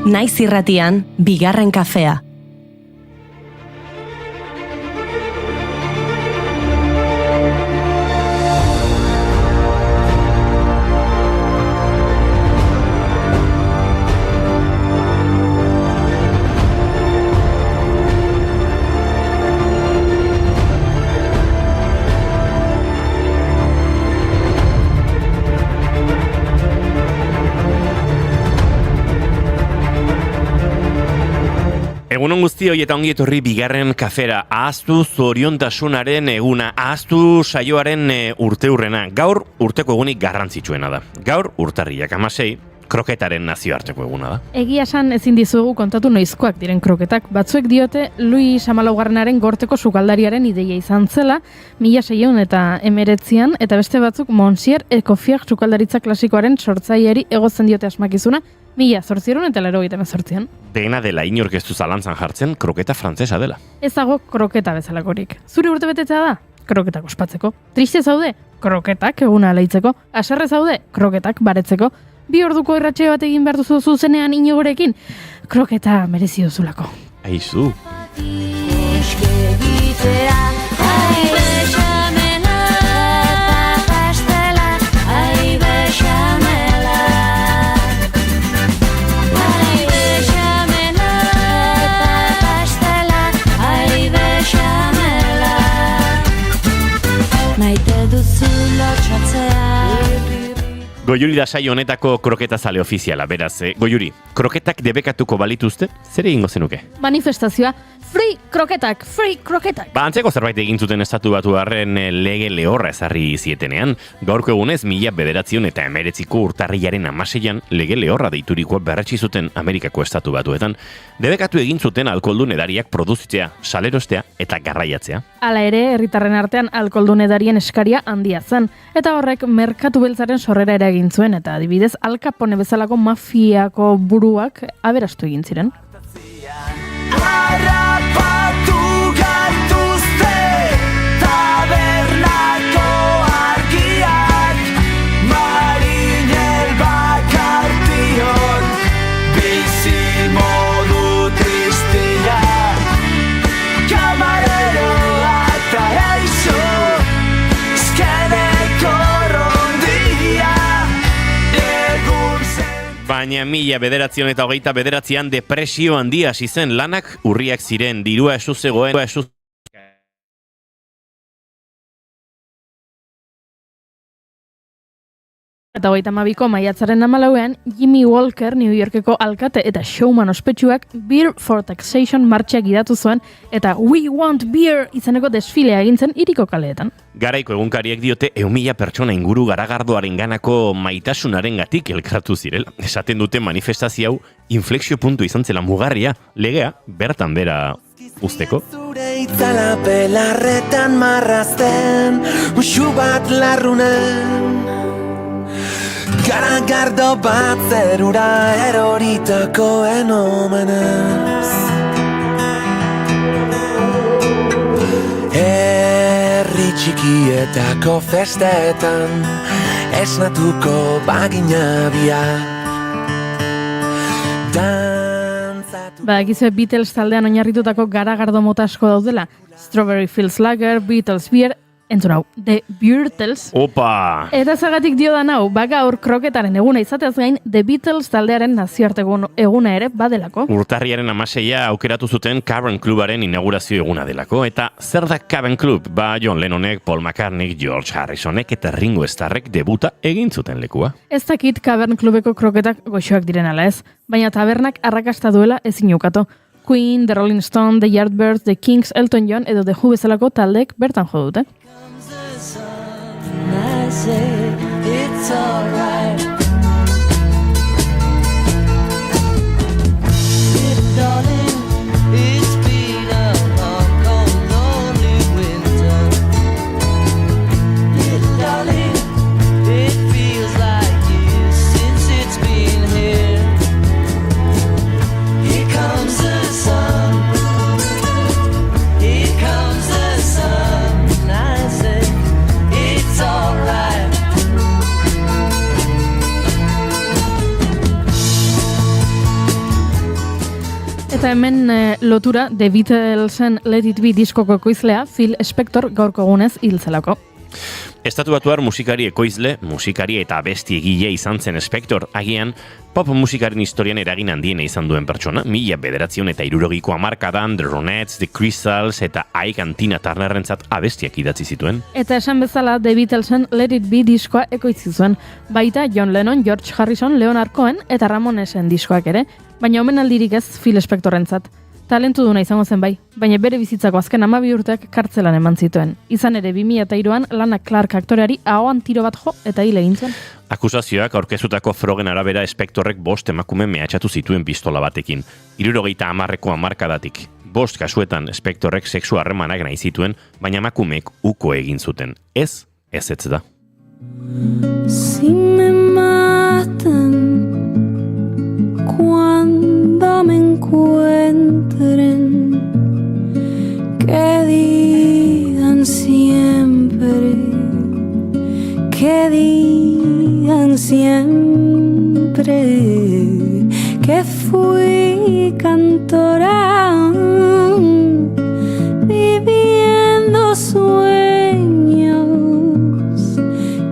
Naiz irratian, bigarren kafea. Egunon guztioi eta ongi etorri bigarren kafera. Ahaztu zoriontasunaren eguna, ahaztu saioaren urteurrena. Gaur urteko egunik garrantzitsuena da. Gaur urtarriak 16, kroketaren nazioarteko eguna da. Egia esan ezin dizugu kontatu noizkoak diren kroketak. Batzuek diote Luis XIV gorteko sukaldariaren ideia izan zela, 1619 eta beste batzuk Monsieur Escoffier sukaldaritza klasikoaren sortzaileari egozten diote asmakizuna, 1888an. Dena dela inork ez du zalantzan jartzen, kroketa frantsesa dela. Ez dago kroketa bezalakorik. Zure urtebetetzea da? Kroketak ospatzeko. Triste zaude? Kroketak eguna alaitzeko. Haserre zaude? Kroketak baretzeko. 2 orduko irratsaio bat egin behar duzu zuzenean Inigorekin. Kroketa merezi duzulako. Aizu. Goiuri da saio honetako kroketa zale ofiziala, beraz. Goiuri, kroketak debekatuko balituzte, zer egingo zenuke? Manifestazioa, free kroketak, free kroketak. Antzeko zerbait egin zuten Estatu Batuarren lege lehorra ezarri zietenean. Gaurko egunez, 1919ko urtarrilaren 16an lege lehorra deiturikoa berretsi zuten Amerikako Estatu Batuetan. Debekatu egin zuten alkoholdun edariak produzitzea, salerostea eta garraiatzea. Hala ere, herritarren artean alkoholdun edarien eskaria handia zen, eta horrek merkatu beltzaren sorrera ere egin zuen, eta adibidez Al Capone bezalako mafiako buruak aberastu egin ziren. Baina 1929an depresio handia hasi zen, lanak urriak ziren, dirua esu zegoen, Eta 32ko maiatzaren 14ean, Jimmy Walker, New Yorkeko alkate eta showman ospetsuak Beer for Taxation martxa gidatu zuen eta We Want Beer izeneko desfilea egin zen hiriko kaleetan. Garaiko egunkariek diote 1.000 pertsona inguru garagardoaren ganako maitasunaren gatik elkartu zirela. Esaten dute manifestazio hau inflexio puntu izan zela mugarria, legea bertan bera usteko. Zure itzala belarretan marrazten, musu bat larrunen. Garagardo bat zerura eroritakoen omenez. Herri txikietako festetan esnatuko bagina biak. Badakizue Beatles taldean oinarritutako garagardo mota asko daudela. Strawberry Fields Lager, Beatles Beer, entzun hau, The Beatles. Opa! Eta zagatik dio da nau, gaur kroketaren eguna izateaz gain, The Beatles taldearen nazioarteko eguna ere badelako. Urtarriaren 16a aukeratu zuten Cavern Clubaren inaugurazio eguna delako. Eta zer da Cavern Club? John Lennonek, Paul McCartney, George Harrisonek eta Ringo Starrek debuta egin zuten lekua. Ez dakit Cavern Clubeko kroketak goxoak diren ala ez, baina tabernak arrakasta duela ezin ukato. Queen, The Rolling Stone, The Yardbirds, The Kings, Elton John edo The Who bezalako taldeek bertan jo dute. I say it's alright. Darling, it's been a long, cold, lonely winter. Darling, it feels like years since it's been here. Here comes the sun. Here comes the sun. I say it's alright. Eta hemen lotura The Beatlesen Let It Be diskoko ekoizlea Phil Spector gaurko egunez hil zelako. Estatubatuar musikari ekoizle, musikari eta abesti egile izan zen Spector, agian pop musikaren historian eragin handiena izan duen pertsona, 1960ko hamarkadan The Ronettes, The Crystals eta Ike and Tina Turnerrentzat abestiak idatzi zituen. Eta esan bezala The Beatlesen Let It Be diskoa ekoitzi zuen, baita John Lennon, George Harrison, Leonard Cohen eta Ramonesen diskoak ere, baina omenaldirik ez Phil Spectorrentzat. Talentu duna izango zen bai, baina bere bizitzako azken 12 urteak kartzelan eman zituen. Izan ere 2003an Lana Clark aktoreari ahoan tiro bat jo eta hil egin zen. Akusazioak aurkezutako frogen arabera Spectorrek 5 emakume mehatxatu zituen pistola batekin. 70ko hamarkadatik. 5 kasuetan Spectorrek sexu harremanak nahi zituen, baina emakumeek uko egin zuten. Ez da. Si me matan cuando me encuentren, que digan siempre que fui cantora viviendo sueños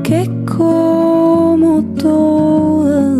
que como todas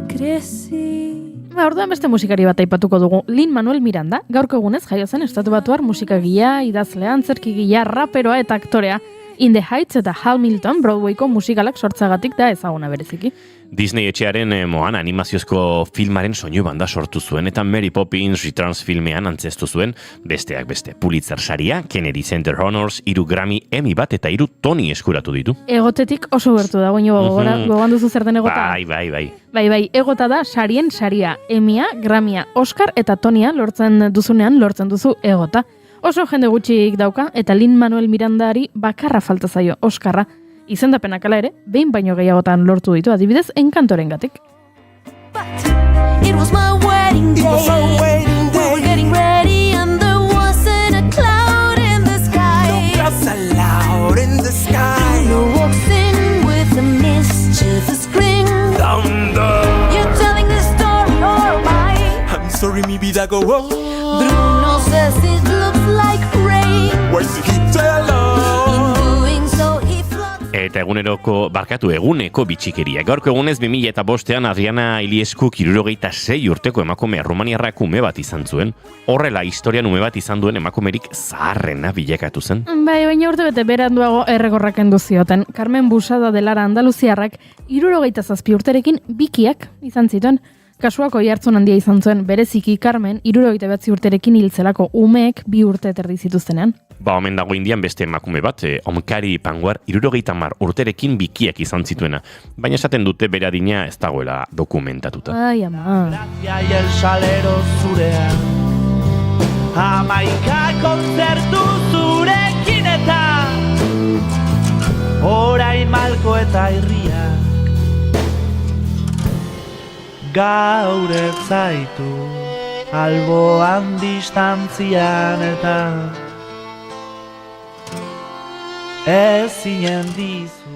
crecí. Orduan beste musikari bat aipatuko dugu. Lin-Manuel Miranda, gaurko egunez jaio zen estatubatuar musikagilea, idazlea, antzerkigilea, raperoa eta aktorea. In the Heights eta Hamilton Broadwayko musikalak sortzagatik da ezaguna bereziki. Disney etxearen Moana animaziozko filmaren soinu banda sortu zuen eta Mary Poppins Returns filmean antzestu zuen, besteak beste Pulitzer saria, Kennedy Center Honors, 3 Grammy, Emmy bat eta 3 Tony eskuratu ditu. Egotetik oso gertu da, gogoan duzu zer den egota? Bai. Bai, egota da sarien saria, Emmya, Grammya, Oscar eta Tonya lortzen duzu egota. Oso jende gutxik dauka eta Lin-Manuel Mirandari bakarra falta zaio Oskarra. Izendapenak ala ere, behin baino gehiagotan lortu ditu, adibidez, Encantorengatik. It was my wedding day. We were getting ready and there wasn't a cloud in the sky. Thunder walks in with a mischievous grin. You're telling this story or am I? I'm sorry, mi vida go on. Bruno says it looks like rain. Where's the guitar? In doing so he floats. Eta eguneko bitxikeria. Gaurko egunez 2005an Adriana Iliescu 76 urteko emakume Rumaniarrak ume bat izan zuen. Horrela historian ume bat izan duen emakumerik zaharrena bilakatu zen. Bai, baina urte bete beranduago erregorrak kendu zioten. Carmen Busada de Lara Andaluziarrak 67 urterekin bikiak izan zituen. Kasuak oihartzun handia izan zuen, bereziki Carmen 69 urterekin hiltzelako umeek 2 urte terdi zituztenean. Omen dago Indian beste emakume bat, Omkari Panguar 70 urterekin bikiak izan zituena. Baina esaten dute bere adina ez dagoela dokumentatuta. Ai, ama. Gracia y el salero zurean 11 kontzertu zurekin eta orain malko eta irriak gaur ez zaitu alboan distantzian eta ezinen dizu.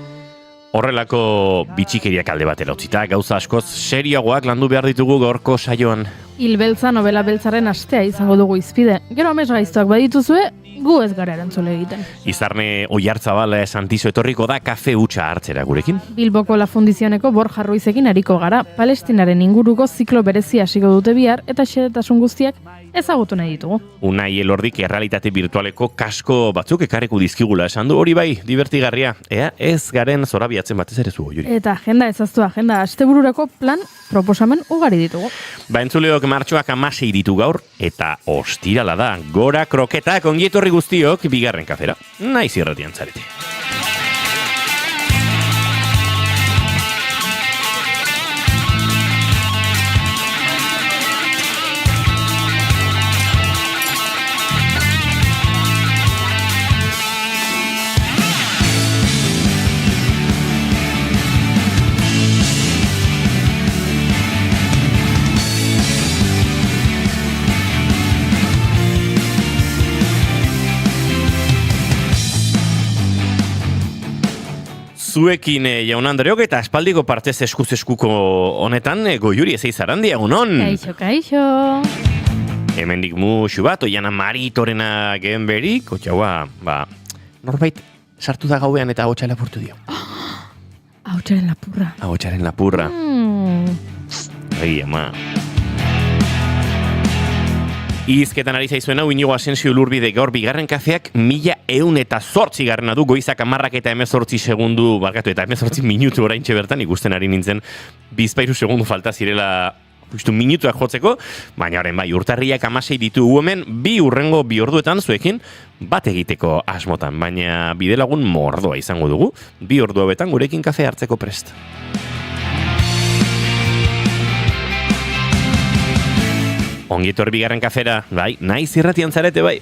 Horrelako bitxikeriak alde batera utzita, gauza askoz serioagoak landu behar ditugu gaurko saioan. Hilbeltza novela beltzaren astea izango dugu izpide. Gero amesgaiztuak badituzue, gu ez gara erantzule egiten. Izarne Oiartzabal Santizo etorriko da kafe hutsa hartzera gurekin. Bilboko La Fundizioneko Borja Ruizekin ariko gara, Palestinaren inguruko ziklo berezi hasiko dute bihar eta xedetasun guztiak ezagutu nahi ditugu. Unai Elordik errealitate virtualeko kasko batzuk ekarriko dizkigula esan du, hori bai, divertigarria. Ea, ez garen zorabiatzen batez ere zu, Juri. Eta agenda astebururako plan proposamen ugari ditugu. Ba, entzuleok martxoak 16 ditu gaur, eta ostirala da, gora kroketak ongietorri guztiok bigarren kafera. Naiz irratian zarete. zuekin jaun Andreok eta espaldiko partez eskuz eskuko honetan Goiuri ezei zarandia, egunon. Kaixo. Hemendik musu bat, oiana maritorena gehen berik, otxaua, norbait sartu da gauean eta ahotsa lapurtu dio. Ahotsaren lapurra. Ahotsaren lapurra. Ai, ama. Izketan ari zaizuen hau Inigo Asensio Lurbide gaur bigarren kafeak 1108 garrena du goizak 10 eta 18 segundu, eta 18 minutu oraintxe bertan ikusten ari nintzen 2 segundu falta zirela justu minutuak jotzeko, baina horren bai urtarriak 16 ditugu hemen, bi orduetan zuekin bat egiteko asmotan, baina bidelagun mordoa izango dugu, 2 ordu hauetan gurekin kafe hartzeko prest. Ongietor bigarren kafera, bai, naiz irratian zarete, bai.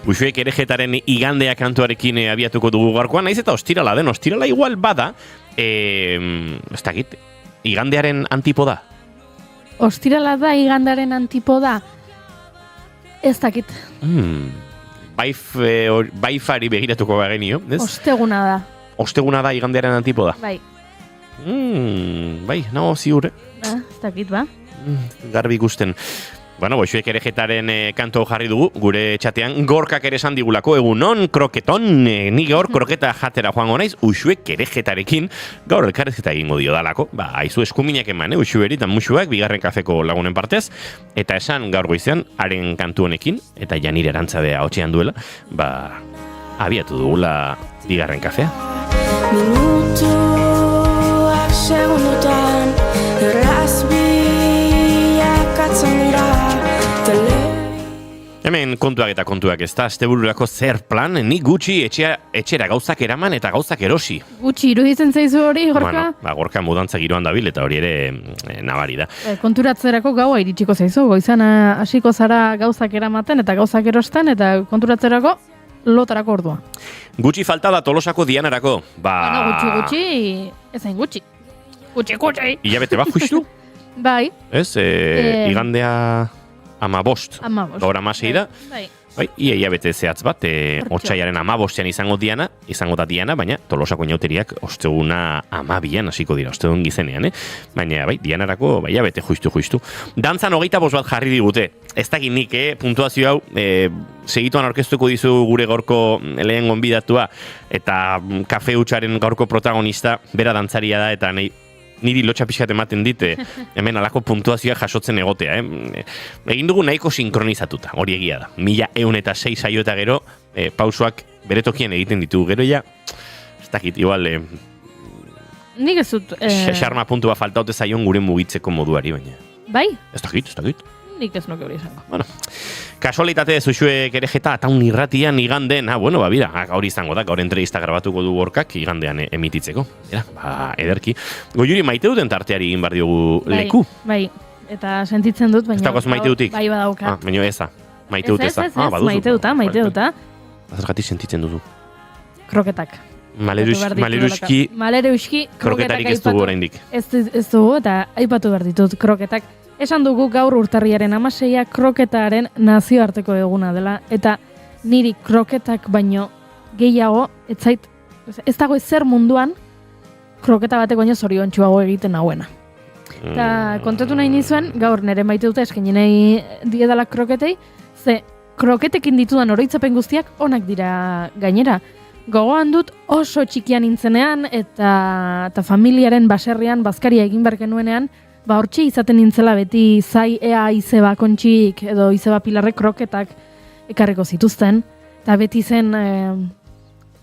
Uxuek erejetaren igandea kantuarekin abiatuko dugu gaurkoan, naiz eta ostirala den, ostirala igual bada, ez dakit, igandearen antipoda? Ostirala da igandaren antipoda? Ez dakit. Baifari begiratuko bagenio, ez? Osteguna da. Osteguna da igandearen antipoda? Bai. Bai, nago ziur, Ez dakit, ba? Garbi ikusten. Bueno, Uxuek erejetaren kantu jarri dugu, gure txatean, gorkak ere esan digulako, egunon, kroketon, ni gaur kroketa jatera joango naiz, Uxuek erejetarekin, gaur elkarrezketa egingo dio dalako, haizu eskuminak eman, Uxueri eta musuak, bigarren kafeko lagunen partez, eta esan gaur goizean, haren kantu honekin, eta janire erantzadea hotxean duela, abiatu dugula bigarren kafea. Minutuak segundutan, errazbiak atzen dira. Hemen kontuak eta kontuak ez da, astebururako zer plan, ni gutxi etxera gauzak eraman eta gauzak erosi. Gutxi iruditzen zaizu hori, Gorka? Bueno, Gorka mudantza giroan dabil eta hori ere nabari da. Konturatzerako gaua iritsiko zaizu, goizan hasiko zara gauzak eramaten eta gauzak erosten eta konturatzerako lotarako ordua. Gutxi falta da Tolosako Dianarako. Gutxi, ezain gutxi. Gutxi. Ilabete bat justu? Bai. Ez, igandea 15. Gaur 16 da. Bai, ia bete zehatz bat, otsaiaren 15ean izango da Diana, baina Tolosako inauteriak osteguna 12an hasiko dira, ostegun gizenean, Baina, bai, Dianarako, bai, bete justu. Dantzan 25 bat jarri digute. Ez dakit nik, puntuazio hau, segituan aurkeztuko dizu gure gaurko lehen gonbidatua, eta kafe hutsaren gaurko protagonista, bera dantzaria da, eta niri lotxa pixkat ematen dite, hemen alako puntuazioa jasotzen egotea. Egin dugu nahiko sinkronizatuta, hori egia da. 1106 saio eta gero, pausoak bere tokien egiten ditugu. Gero ja, ez dakit, igual, nik ez dut... xarma puntua faltaute zaion gure mugitzeko moduari, baina. Bai? Ez dakit. Nik ez nuke hori izango. Bueno, kasualitate Uxuek erejeta eta un irratian iganden, bira, hori izango da, gaur entrevista grabatuko du Gorkak igandean emititzeko. Ederki. Goiuri maite duten tarteari egin bar diogu leku. Bai, eta sentitzen dut, baina... Ez dagoaz maite dutik? Bai, badaukat. Baina eza, maite dut eza. Ez, maite duta. Zergatik sentitzen duzu? Kroketak. Maleruski kroketarik ez dugu oraindik. Ez dugu, eta aipatu behar ditut kroketak. Esan dugu gaur urtarriaren 16 kroketaren nazioarteko eguna dela, eta niri kroketak baino gehiago, ez dago ezer munduan, kroketa batek baino zoriontsuago egiten hauena. Eta kontatu nahi nizuen, gaur nire maite dute eskenin nahi diedala kroketei, ze kroketekin ditudan oroitzapen guztiak onak dira gainera. Gogoan dut oso txikian nintzenean eta familiaren baserrian bazkaria egin berken nuenean, hortxe izaten nintzela beti zai ea izeba kontxik edo izeba pilarrek kroketak ekarriko zituzten, eta beti zen,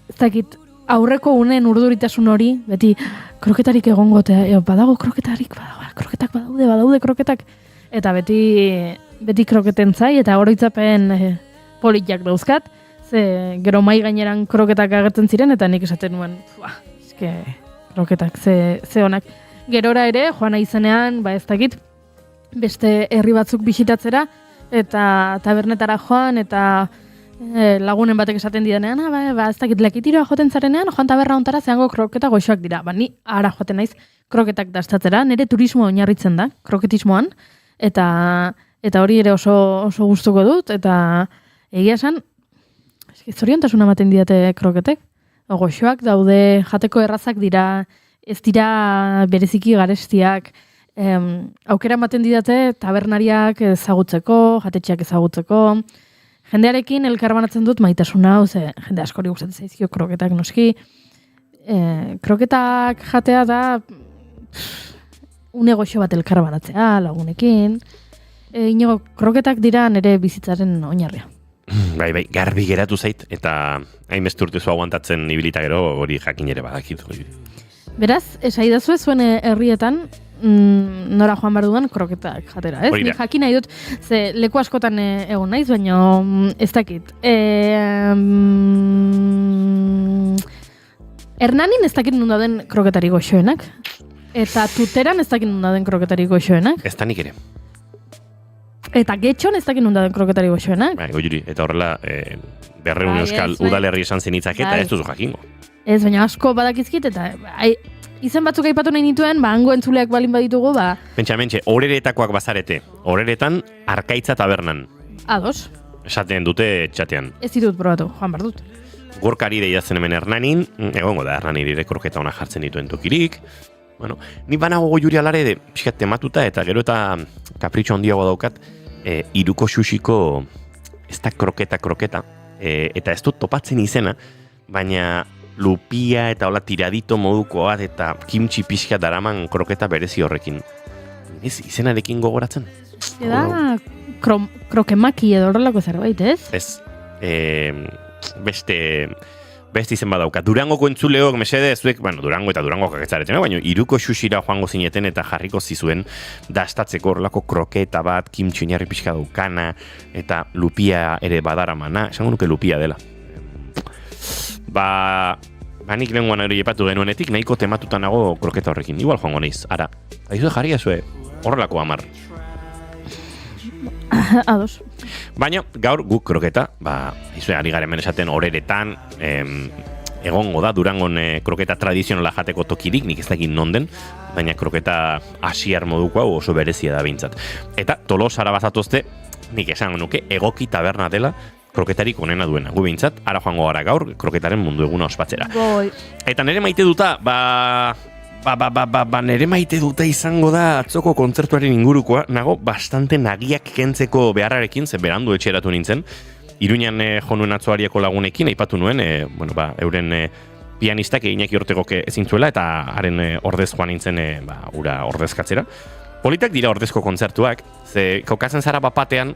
ez dakit, aurreko unen urduritasun hori, beti kroketarik egongo, badago kroketarik, kroketak badaude kroketak, eta beti kroketen zai, eta oroitzapen politiak dauzkat, ze gero mai gaineran kroketak agertzen ziren, eta nik esaten nuen, kroketak, ze honak. Gerora ere, joan izenean, ez dakit, beste herri batzuk bisitatzera, eta tabernetara joan, eta lagunen batek esaten didanean, ez dakit, lekitiroa joten zarenean, joan taberna ontara zehango kroketa goxoak dira. Ni ara joaten naiz kroketak dastatzera, nire turismoa oinarritzen da, kroketismoan, eta hori ere oso gustuko dut, eta egia esan, zoriontasuna ematen didate kroketek, goxoak daude, jateko errazak dira, ez dira bereziki garestiak, aukera ematen didate tabernariak ezagutzeko, jatetxeak ezagutzeko, jendearekin elkarbanatzen dut maitasuna, jende askori gustatzen zaizkio kroketak noski, kroketak jatea da une goxo bat elkarbanatzea lagunekin, inigo kroketak dira nire bizitzaren oinarria. Bai, garbi geratu zait, eta hainbeste urte zu aguantatzen ibilita gero hori jakin ere badakitu. Beraz, esaidazu zuen herrietan, nora joan behar dudan kroketak jatera, ez? Ni jakin nahi dut, ze leku askotan egon naiz, baina ez dakit. Hernanin ez dakit nunda den kroketari goxoenak, eta Tuteran ez dakit nunda den kroketari goxoenak. Ez da nik ere. Eta Getxon ez dakit nunda den kroketari goxoenak. Goiuri, eta horrela, berreun euskal udalerri esan zenitzak eta ez duzu jakingo. Ez, baina asko badakizkit, eta izen batzuk aipatu nahi nituen, hango entzuleak balin baditugu, Mentxe, horeretakoak bazarete. Horeretan, Arkaitza tabernan. Ados. Esaten dute txatean. Ez ditut probatu, joan behar dut. Gorkari deiatzen hemen Hernanin, egongo da Hernani dire kroketa ona jartzen dituen tokirik. Bueno, ni banago goiuri alare, pixkat tematuta, eta gero eta kapritxo handiago daukat, iruko xuxiko ez da kroketa, eta ez dut topatzen izena, baina lupia eta hola tiradito moduko bat eta kimchi pixka daraman kroketa berezi horrekin. Ez izenarekin gogoratzen? Eda krokemaki edo horrelako zerbait, ez? Ez. Beste izen badauka. Durangoko entzuleok mesede, zuek, Durango eta Durango kaketzaretena, baina iruko xuxira joango zineten eta jarriko zizuen dastatzeko horrelako kroketa bat, kimchi oinarri pixka daukana, eta lupia ere badaramana, esango nuke lupia dela. Nik lenguan hori epatu genuenetik, nahiko tematuta nago kroketa horrekin. Igual joango naiz, ara. Aizu jarri azue, horrelako 10. Ados. Baina, gaur guk kroketa, ari garen esaten horeretan, egongo da, Durangon kroketa tradizionala jateko tokirik, nik ez dakit non den, baina kroketa asiar moduko hau oso berezia da bintzat. Eta Tolosara bazatozte, nik esango nuke, egoki taberna dela, kroketarik onena duena. Gu bintzat, ara joango gara gaur, kroketaren mundu eguna ospatzera. Eta nire maite duta, nire maite duta izango da atzoko kontzertuaren ingurukoa, nago bastante nagiak kentzeko beharrarekin, ze berandu etxeratu nintzen, Iruñan jonuen atzoariako lagunekin, aipatu nuen, euren pianistak Iñaki Ortegoke ezin zuela, eta haren ordez joan nintzen ura ordezkatzera. Politak dira ordezko kontzertuak, ze kokatzen zara bapatean,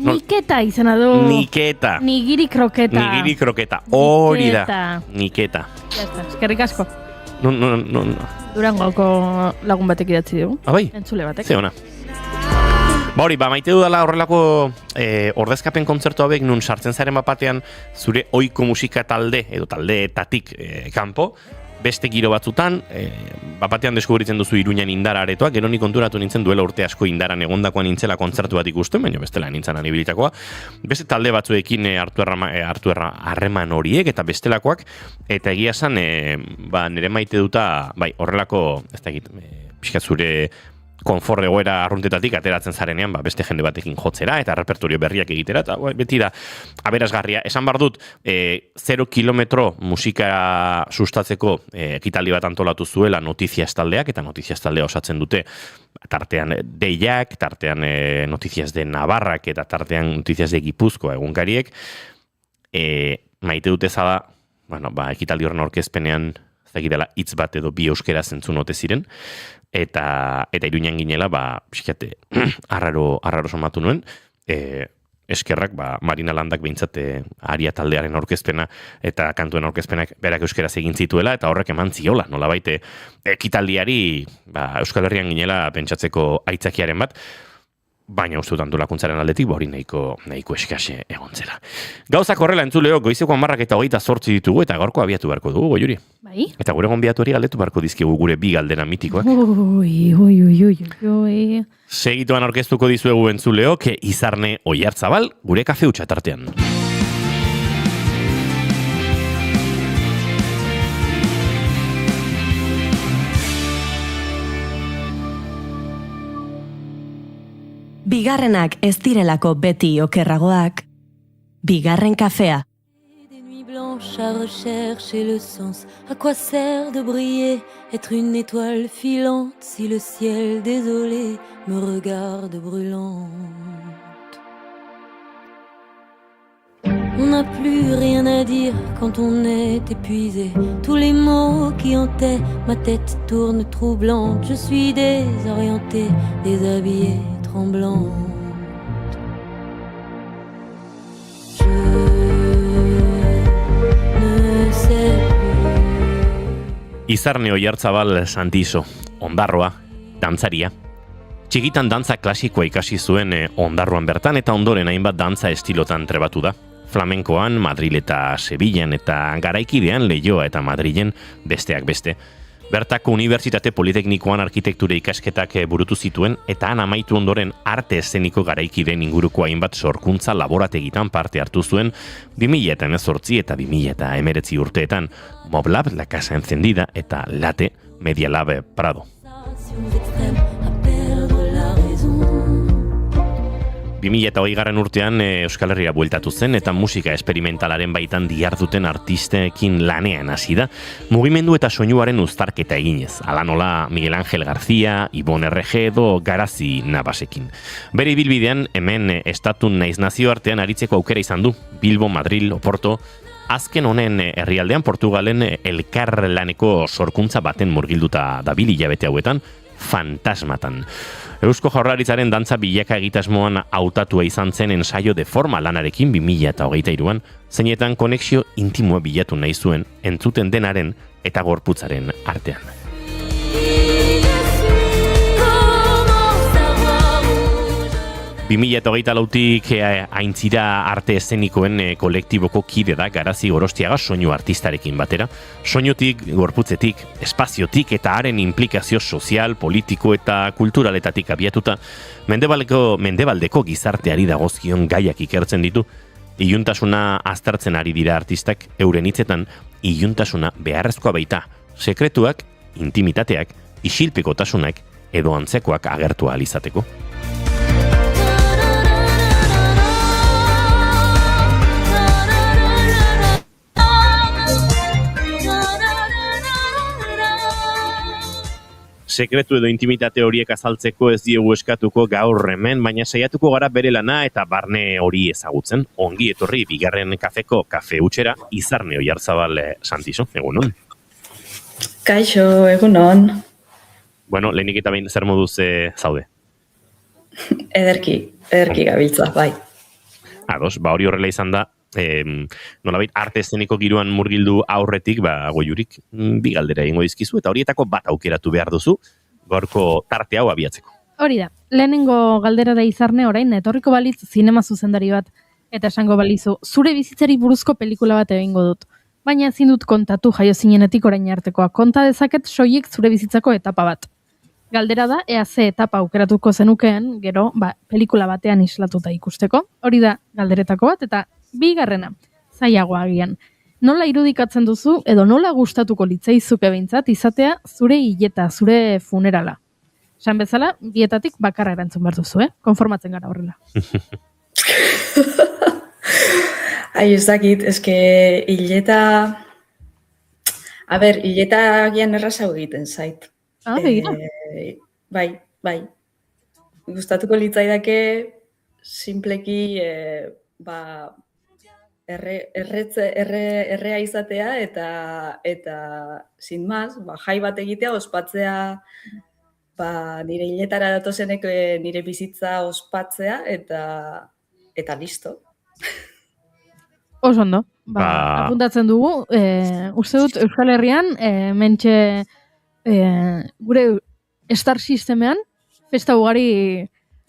Niketa izena du. Niketa. Nigiri kroketa. Hori da. Niketa. Eskerrik asko. No. Durangoko lagun batek idatzi dugu. Bai? Entzule batek. Ze ona. Hori, maite dudala horrelako ordezkapen kontzertu hauek nun sartzen zaren bapatean zure ohiko musika talde edo taldeetatik kanpo, beste giro batzutan, batean deskubritzen duzu Iruñan Indar aretoa, gero ni konturatu nintzen duela urte asko Indaran egondakoan nintzela kontzertu bat ikusten, baina bestela nintzen anibilitakoa. Beste talde batzuekin hartu harreman horiek eta bestelakoak, eta egia esan, nire maite duta, bai, horrelako, ez da egit, pixkat zure konfort egoera arruntetatik ateratzen zarenean, beste jende batekin jotzera eta repertorio berriak egitera, eta beti da aberasgarria. Esan bar dut, 0 kilometro musika sustatzeko ekitaldi bat antolatu zuela Notizias taldeak, eta Notizias taldea osatzen dute tartean Deiak, tartean Notizias de Navarrak, eta tartean Notizias de Gipuzkoa egunkariek. Maite dute zada, ekitaldi horren aurkezpenean zegidela hitz bat edo bi euskera zentzun ote ziren, eta Iruñan ginela, pixkate, arraro somatu nuen, eskerrak, Marina Landak behintzat aria taldearen aurkezpena eta kantuen aurkezpenak berak euskeraz egin zituela, eta horrek eman ziola, nolabait ekitaldiari Euskal Herrian ginela pentsatzeko aitzakiaren bat, baina uste dut antolakuntzaren aldetik, hori nahiko eskase egon zela. Gauzak horrela entzuleo, goizeko 10:28 ditugu, eta gaurko abiatu beharko dugu, Goiuri. Bai? Eta gure gonbidatuari galdetu beharko dizkigu gure bi galdera mitikoak. Ui. Segituan aurkeztuko dizuegu entzuleok, Izarne Oiartzabal, gure kafe hutsa tartean. Bigarrenak ez direlako beti okerragoak. Bigarren kafea. Des nuits blanches à rechercher le sens. À quoi sert de briller, être une étoile filante si le ciel désolé me regarde brûlante. On n'a plus rien à dire quand on est épuisé. Tous les mots qui hantaient ma tête tournent troublante. Je suis désorientée, déshabillée, tremblante. Je ne sais plus. Izarne Oiartzabal Santiso, ondarroa, dantzaria. Txikitan dantza klasikoa ikasi zuen ondarroan bertan, eta ondoren hainbat dantza estilotan trebatu da. Flamenkoan, Madril eta Sevillan, eta garaikidean Leioa eta Madrilen besteak beste. Bertako Unibertsitate Politeknikoan arkitektura ikasketak burutu zituen, eta han amaitu ondoren arte eszeniko garaikideen inguruko hainbat sorkuntza laborategitan parte hartu zuen 2018 eta 2019 urteetan, Moblab, La Casa Encendida, eta Late, Media Lab Prado. 2008 urtean Euskal Herrira bueltatu zen, eta musika esperimentalaren baitan diharduten artistekin lanean hasi da, mugimendu eta soinuaren uztarketa eginez, ala nola Miguel Ángel García, Ibon RG edo Garazi Nabasekin. Bere ibilbidean hemen estatun naiz nazioartean aritzeko aukera izan du, Bilbo, Madril, Oporto, azken honen herrialdean Portugalen elkarlaneko sorkuntza baten murgilduta dabil hilabete hauetan, Fantasmatan. Eusko Jaurlaritzaren dantza bilaka egitasmoan hautatua izan zen ensaio de forma lanarekin 2023an, zeinetan konexio intimoa bilatu nahi zuen entzuten denaren eta gorputzaren artean. 2024tik aintzira arte eszenikoen kolektiboko kide da Garazi Gorostiaga soinu artistarekin batera. Soinutik, gorputzetik, espaziotik eta haren implikazio sozial, politiko eta kulturaletatik abiatuta, mendebaldeko gizarteari dagozkion gaiak ikertzen ditu. Iluntasuna aztertzen ari dira artistak, euren hitzetan iluntasuna beharrezkoa baita, sekretuak, intimitateak, isilpekotasunak edo antzekoak agertu ahal izateko. Sekretu edo intimitate horiek azaltzeko ez diegu eskatuko gaur hemen, baina saiatuko gara bere lana eta barne hori ezagutzen. Ongi etorri bigarren kafeko kafe hutxera, Izarne Oiartzabal Santiso, egunon. Kaixo, egunon. Bueno, lehenik eta behin zer moduz zaude? Ederki gabiltza, bai. Ados, hori horrela izan da, nolabait arte eszeniko giroan murgildu aurretik, Goiurik, bi galdera egingo dizkizu, eta horietako bat aukeratu behar duzu, gaurko tarte hau abiatzeko. Hori da, lehenengo galdera da Izarne orain, etorriko balitz zinema zuzendari bat, eta esango balizu, zure bizitzari buruzko pelikula bat egingo dut. Baina ezin dut kontatu jaio zinenetik orain artekoa. Konta dezaket soilik zure bizitzako etapa bat. Galdera da, ea ze etapa aukeratuko zenukeen, gero, pelikula batean islatuta ikusteko. Hori da galderetako bat, eta bigarrena, zailagoa agian. Nola irudikatzen duzu, edo nola gustatuko litzaizuke behintzat, izatea zure hileta, zure funerala? Esan bezala, bietatik bakarra erantzun behar duzu, konformatzen gara horrela. Ai, ez dakit, eske hileta... A ber, hileta agian errazago egiten zait. Begira. Bai. Gustatuko litzaidake simpleki errea izatea eta sin más, jai bat egitea, ospatzea nire hiletara datozenek nire bizitza ospatzea eta listo. Oso ondo. Apuntatzen dugu, uste dut Euskal Herrian, mentxe gure Star Systemean, festa ugari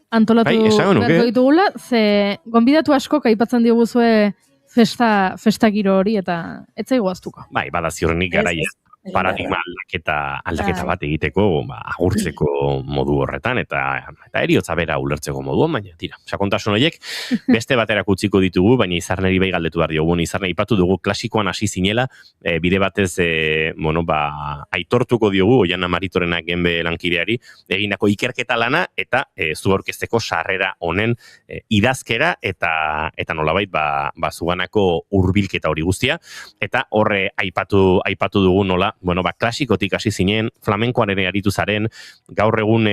antolatu beharko ditugula, ze gonbidatu asko aipatzen diguzue festa giro hori eta etzai goaztuko. Bai, bada ziurrenik garaia paradigma aldaketa bat egiteko, agurtzeko modu horretan, eta eriotza bera ulertzeko moduan, baina tira, sakontasun horiek beste baterak utziko ditugu, baina Izarneri bai galdetu behar diogu, Izarne ipatu dugu klasikoan hasi zinela, bide batez, aitortuko diogu, Oiana Maritorenak genbe lankideari, egindako ikerketa lana, eta zu aurkezteko sarrera honen idazkera, eta nolabait, zuganako hurbilketa hori guztia, eta horre aipatu dugu nola, klasikotik hasi zinen, flamenkoan ere aritu zaren, gaur egun,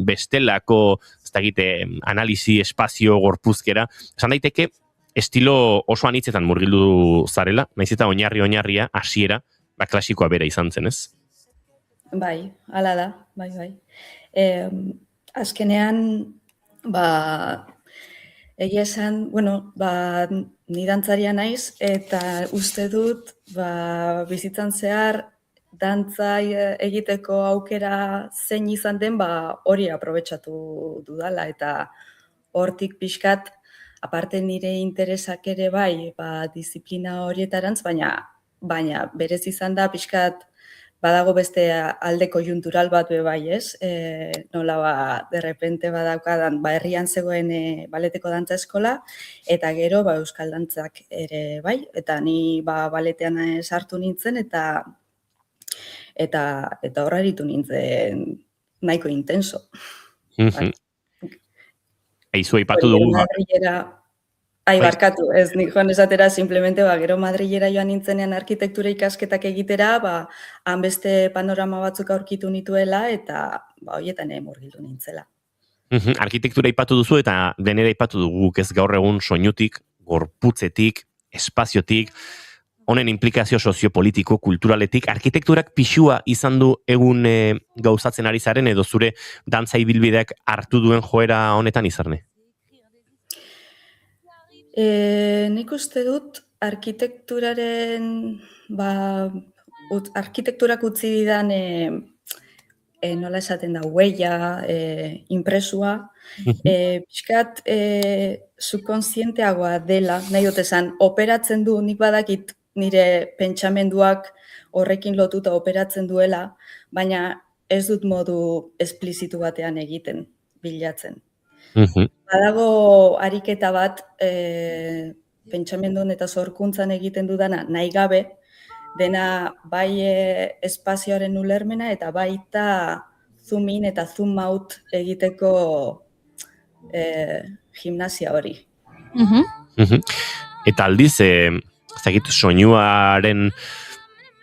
bestelako, ez dakite, analisi, espazio, gorpuzkera, esan daiteke, estilo oso anitzetan murgildu zarela, naiz eta oinarria, hasiera, klasikoa bera izan zen, ez? Bai, hala da, bai. Azkenean, egia esan, ni dantzaria naiz, eta uste dut, bizitzan zehar, dantza egiteko aukera zein izan den, hori aprobetxatu dudala, eta hortik pixkat, aparte nire interesak ere bai, disiplina horietarantz, baina berez izan da pixkat, badago beste alde konjuntural bat bai, ez? Nola, derrepente badaukadan, herrian zegoen baleteko dantza eskola, eta gero, euskal dantzak ere bai, eta ni baletean sartu nintzen, eta horra eritu nintzen nahiko intenso. Eizu aipatu dugu. Barkatu, ez nik joan esatera, simplemente, gero Madrilera joan nintzenean arkitektura ikasketak egitera, han beste panorama batzuk aurkitu nituela, eta horietan murgildu nintzela. Arkitektura aipatu duzu, eta denera aipatu dugu, ez gaur egun soinutik, gorputzetik, espaziotik, honen implikazio soziopolitiko, kulturaletik, arkitekturak pixua izan du egun gauzatzen ari zaren, edo zure dantza ibilbideak hartu duen joera honetan Izarne? Nik uste dut arkitekturaren, arkitekturak utzi didan, nola esaten da, huella, impresua, pixkat subkonzienteagoa dela, nahi dut esan, operatzen du, nik badakit nire pentsamenduak horrekin lotuta operatzen duela, baina ez dut modu esplizitu batean egiten, bilatzen. Badago ariketa bat, pentsamendun eta zorkuntzan egiten dudana nahi gabe, dena bai espazioaren ulermena eta baita zoom in eta zoom out egiteko gimnasia hori. Eta aldiz, ezagit, soinuaren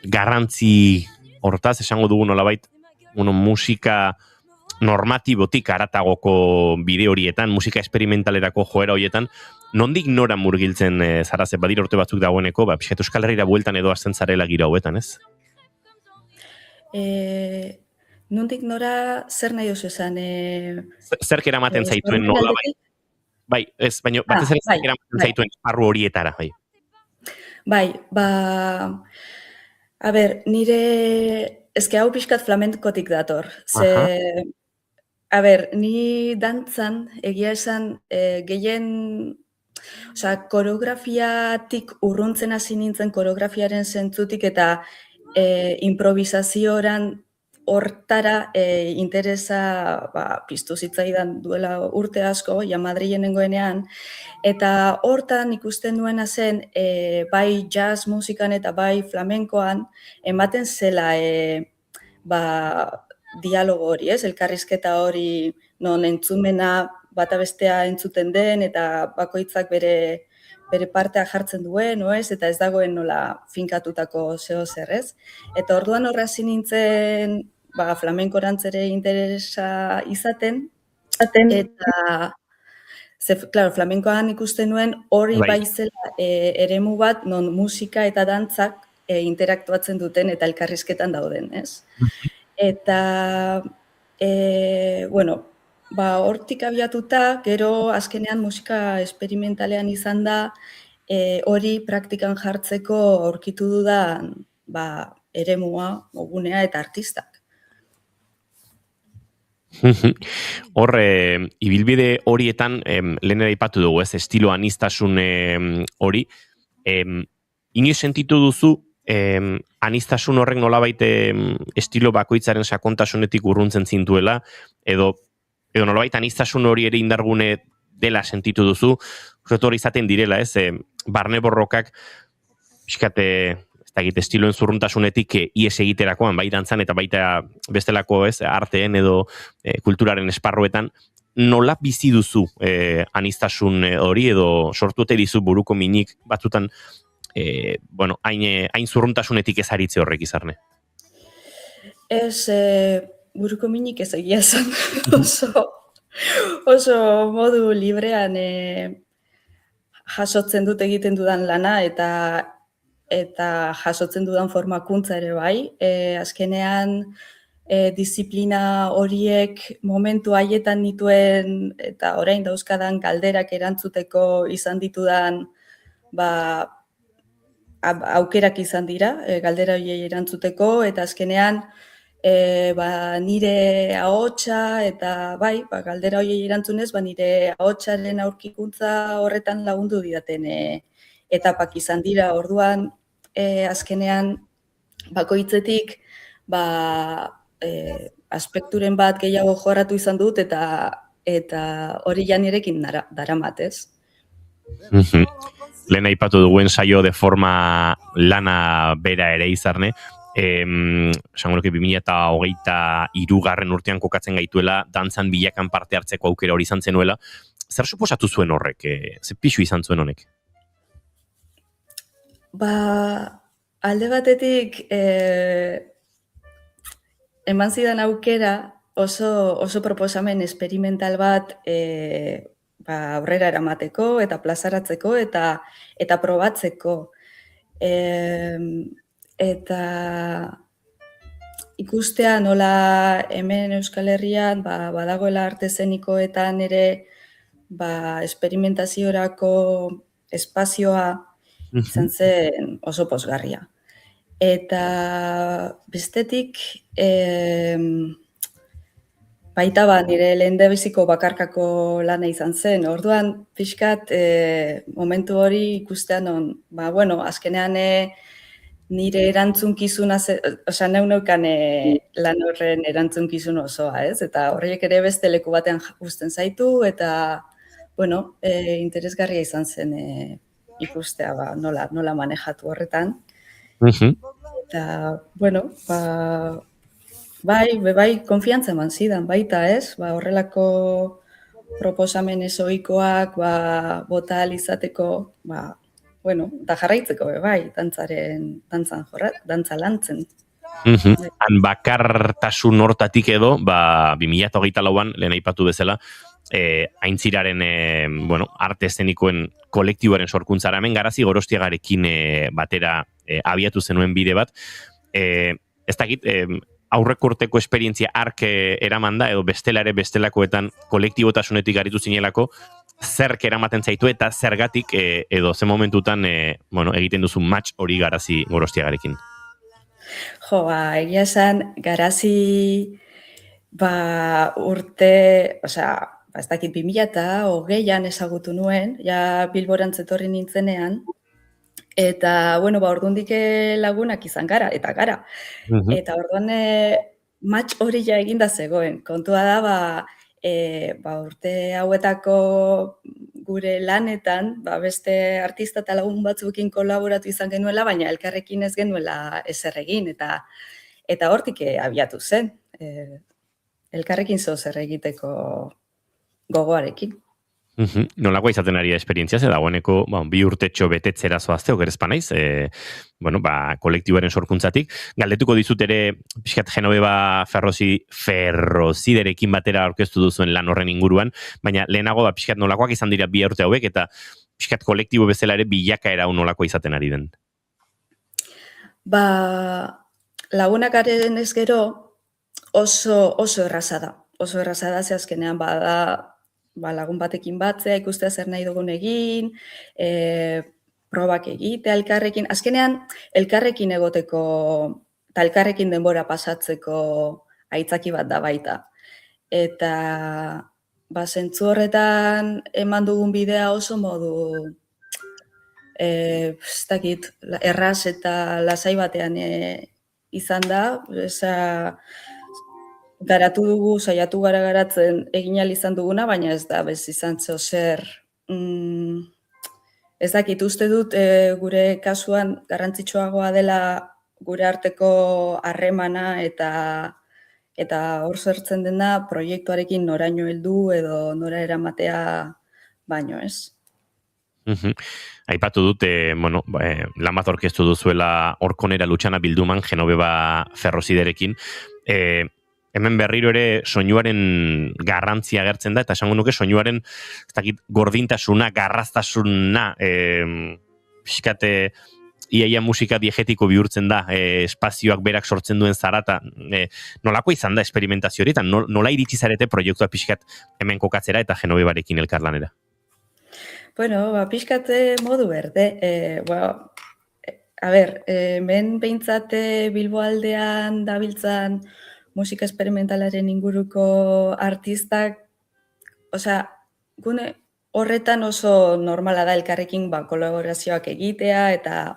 garrantzi hortaz esango dugu nolabait, musika normatibotik aratagoko bide horietan, musika esperimentalerako joera horietan, nondik nora murgiltzen zara, ze badira urte batzuk dagoeneko, pixkat Euskal Herrira bueltan edo azten zarela gira hauetan, ez? Nondik nora zer nahi oso esan? Zerk eramaten zaituen nola, bai? Bai, ez, baina batez ere zerk eramaten zaituen esparru horietara, bai? Bai, a ber, nire, ezke hau pixkat flamenkotik dator, a ber, ni dantzan, egia esan, gehien koreografiatik urruntzen hasi nintzen koreografiaren zentzutik eta improvisazioran hortara interesa piztu zitzaidan duela urte asko, ja Madrilen nengoenean, eta hortan ikusten nuena zen, bai jazz musikan eta bai flamenkoan, ematen zela dialogo hori, ez? Elkarrizketa hori non entzumena bata bestea entzuten den eta bakoitzak bere partea jartzen duen, no ez? Eta ez dagoen nola finkatutako zeo zer, ez? Eta orduan horra hasi nintzen flamenkorantz ere interesa izaten, eta claro, flamenkoan ikusten nuen hori bai zela eremu bat non musika eta dantzak interaktuatzen duten eta elkarrizketan dauden, ez? Eta, hortik abiatuta, gero azkenean musika esperimentalean izan da, hori praktikan jartzeko aurkitu dudan eremua, gunea eta artistak. Hor, ibilbide horietan, lehen aipatu dugu, ez, estilo aniztasun hori, inoiz sentitu duzu, anistasun horrek nolabait estilo bakoitzaren sakontasunetik urruntzen zintuela, edo nolabait anistasun hori ere indargune dela sentitu duzu, hori izaten direla, ez, barne borrokak, pixkate, ez da estiloen zurruntasunetik ies egiterakoan, bai dantzan eta baita bestelako, ez, arteen edo kulturaren esparruetan, nola bizi duzu anistasun hori edo sortute dizu buruko minik batzutan hain zurruntasunetik ez aritze horrek izarne? Ez, buruko minik ez egia esan, oso modu librean jasotzen dut egiten dudan lana eta jasotzen dudan formakuntza ere bai. Azkenean disiplina horiek momentu haietan nituen eta orain dauzkadan galderak erantzuteko izan ditudan aukerak izan dira, galdera horiei erantzuteko, eta azkenean nire ahotsa eta galdera horiei erantzunez, nire ahotsaren aurkikuntza horretan lagundu didaten etapak izan dira. Orduan, azkenean bakoitzetik aspekturen bat gehiago jorratu izan dut eta hori janirekin daramat, ez? Lehen aipatu duguen saio de forma lana bera ere izarne, esango nuke 2023 urtean kokatzen gaituela, dantzan bilakan parte hartzeko aukera hori izan zenuela. Zer suposatu zuen horrek? Ze pixu izan zuen honek? Alde batetik eman zidan aukera oso proposamen esperimental bat aurrera eramateko eta plazaratzeko eta probatzeko. Eta ikustea nola hemen Euskal Herrian badagoela arte eszenikoetan ere esperimentaziorako espazioa izan zen oso pozgarria. Eta bestetik baita nire lehendabiziko bakarkako lana izan zen. Orduan pixkat momentu hori ikustean azkenean nire erantzunkizuna, neukan lan horren erantzunkizun osoa, ez? Eta horriek ere beste leku batean uzten zaitu, eta, interesgarria izan zen ikustea, nola manejatu horretan. Eta, bai, konfiantza eman zidan, baita, ez? Horrelako proposamen ezoikoak, bota alizateko, da jarraitzeko, bai, dantza lantzen. Han bakartasun hortatik edo, 2024an, lehen aipatu bezala, aintziraren arte eszenikoen kolektiboaren sorkuntzara, hemen Garazi Gorostiagarekin batera abiatu zenuen bide bat. Ez dakit, aurreko urteko esperientzia ark eraman da, edo bestelakoetan kolektibotasunetik aritu zinelako, zerk eramaten zaitu eta zergatik edo ze momentutan egiten duzu match hori Garazi Gorostiagarekin. Egia esan, Garazi urte, ez dakit 2020an ezagutu nuen, ja Bilborantz etorri nintzenean, eta, bueno, ordundik lagunak izan gara, eta gara. Eta orduan match hori ja eginda zegoen. Kontua da, urte hauetako gure lanetan, beste artista eta lagun batzuekin kolaboratu izan genuela, baina elkarrekin ez genuela ezer egin, eta hortik abiatu zen. Elkarrekin zer egiteko gogoarekin. Nolakoa izaten ari da esperientzia, ze dagoeneko 2 urtetxo betetzera zoazte, okerezpa naiz, kolektiboaren sorkuntzatik. Galdetuko dizut ere, pixkat Genoveva Ferroziderekin batera aurkeztu duzuen lan horren inguruan, baina lehenago pixkat nolakoak izan dira 2 urte hauek, eta pixkat kolektibo bezala ere bilakaera nolakoa izaten ari den. Lagunak garen ez gero oso erraza da. Oso erraza da, ze azkenean lagun batekin batzea, ikustea zer nahi dugun egin, probak egitea elkarrekin. Azkenean, elkarrekin egoteko, eta elkarrekin denbora pasatzeko aitzaki bat da baita. Eta, zentzu horretan eman dugun bidea oso modu, ez dakit, erraz eta lasai batean izan da, garatu dugu, saiatu gara garatzen egin ahal izan duguna, baina ez da, izan zer, ez dakit, uste dut gure kasuan garrantzitsuagoa dela gure arteko harremana eta hor zertzen dena proiektuarekin noraino heldu edo nora eramatea baino, ez? Aipatu dut, lan bat orkestu duzuela Orkonera Lutxana bilduman Genoveva Ferroziderekin. Hemen berriro ere soinuaren garrantzia agertzen da, eta esango nuke soinuaren gordintasuna, garraztasuna, pixkate iaia musika diegetiko bihurtzen da, espazioak berak sortzen duen zarata, nolako izan da esperimentazio hori, eta nola iritsi zarete proiektua pixkat hemen kokatzera eta Genovevarekin elkarlanera? Bueno, pixkate modu berde. Hemen behintzate Bilbo aldean dabiltzan musika esperimentalaren inguruko artistak, gune horretan oso normala da elkarrekin kolaborazioak egitea eta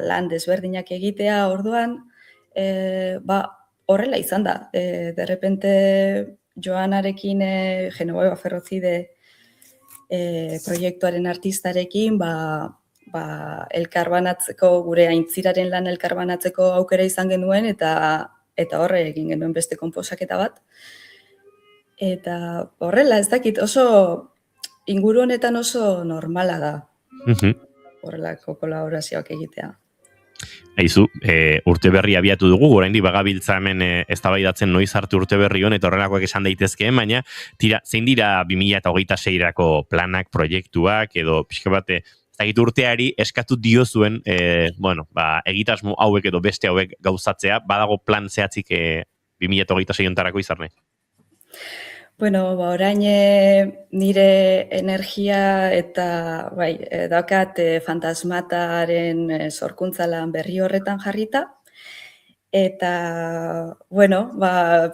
lan desberdinak egitea, orduan, horrela izan da. De repente, Joanarekin, Genoveva Ferrozide proiektuaren artistarekin, elkarbanatzeko, gure aintziraren lan elkarbanatzeko aukera izan genuen, eta horre egin genuen beste konposaketa bat. Eta horrela, ez dakit, oso inguru honetan oso normala da. Horrelako kolaborazioak egitea. Aizu, urte berri abiatu dugu, oraindik bagabiltza hemen eztabaidatzen noiz arte urte berri hon, eta horrelakoak esan daitezkeen, baina zein dira 2026erako planak, proiektuak, edo pixka bate, ez dakit urteari eskatu diozuen, egitasmo hauek edo beste hauek gauzatzea, badago plan zehatzik 2026 ontarako izarne? Bueno, orain nire energia eta daukat fantasmataren sorkuntzalan berri horretan jarrita. Eta,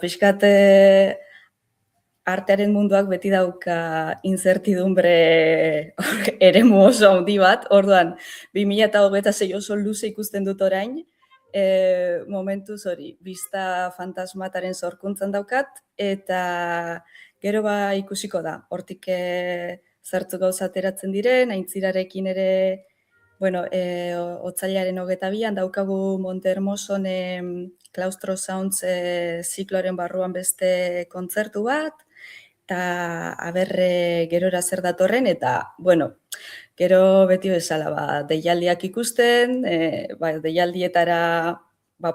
pixkat artearen munduak beti dauka incertidumbre eremu oso handi bat. Orduan, 2026 oso luze ikusten dut orain, momentuz hori, bista fantasmataren sorkuntzan daukat, eta gero ikusiko da. Hortik zertu gauza ateratzen diren, aintzirarekin ere, otsailaren 22an daukagu Montehermoson Claustro Sounds zikloaren barruan beste kontzertu bat, eta gerora zer datorren, eta, gero beti bezala, deialdiak ikusten, deialdietara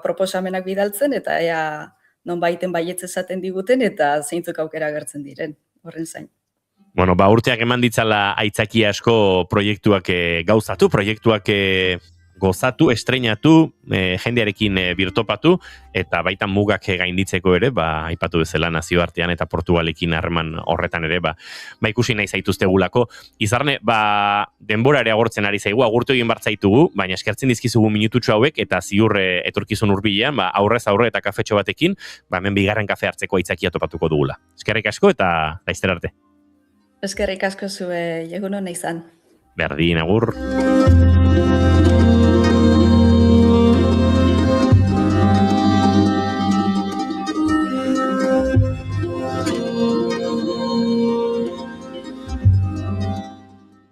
proposamenak bidaltzen, eta non baiten baietz esaten diguten, eta zeintzuk aukera agertzen diren, horren zain. Urteak eman ditzala aitzaki asko proiektuak gauzatu, proiektuak gozatu, estreinatu, jendearekin birtopatu, eta baita mugak gainditzeko ere, aipatu bezala nazioartean eta Portugalekin harreman horretan ere, ikusi nahi zaituztegulako. Izarne, denbora ere agortzen ari zaigu, agurtu egin bartzaitugu, baina eskertzen dizkizugu minututxo hauek, eta ziur etorkizun hurbilean, aurrez aurre eta kafetxo batekin, hemen bigarren kafe hartzeko aitzakia topatuko dugula. Eskerrik asko eta laizter arte. Eskerrik asko zue, egun hona izan. Berdin, agur.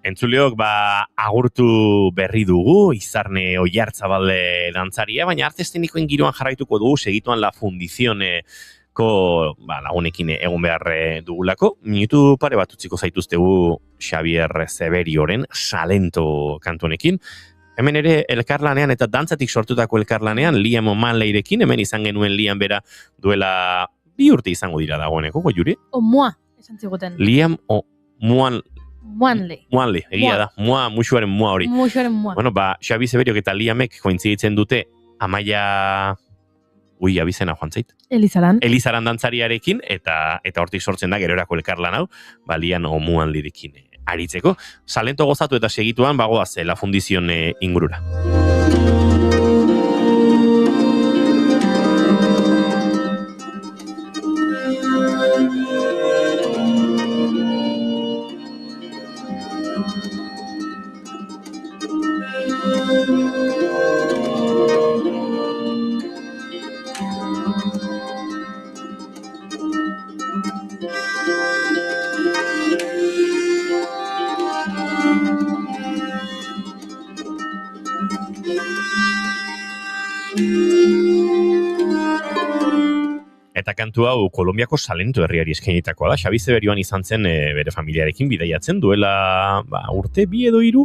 Entzuleok, agurtu berri dugu, Izarne Oiartzabalde dantzaria, baina artestenikoen giroan jarraituko dugu, segituan La Fundizioneko lagunekin egon behar dugulako. Minutu pare bat utziko zaituztegu Xavier Zeberioren Salento kantunekin. Hemen ere elkarlanean eta dantzatik sortutako elkarlanean, Liam O'Manleyrekin, hemen izan genuen Liam bera duela 2 urte izango dira dagoeneko, Juri? Omoa, esan ziguten. Liam O'Manley, egia da. Muxuaren mua hori. Muxuaren mua. Bueno, Xabi Zeberiok eta Liamek kointziditzen dute Amaia... abizena joan zait. Elizaran dantzariarekin, eta hortik sortzen da gerorako elkarlan hau, Liam O'Manleyrekin aritzeko. Salento gozatu eta segituan, bagoaz La Fundizion ingurura. Eta kantu hau Kolonbiako Salento herriari eskainitakoa da. Xabi Zeberioan izan zen bere familiarekin bidaiatzen duela urte 2 edo 3,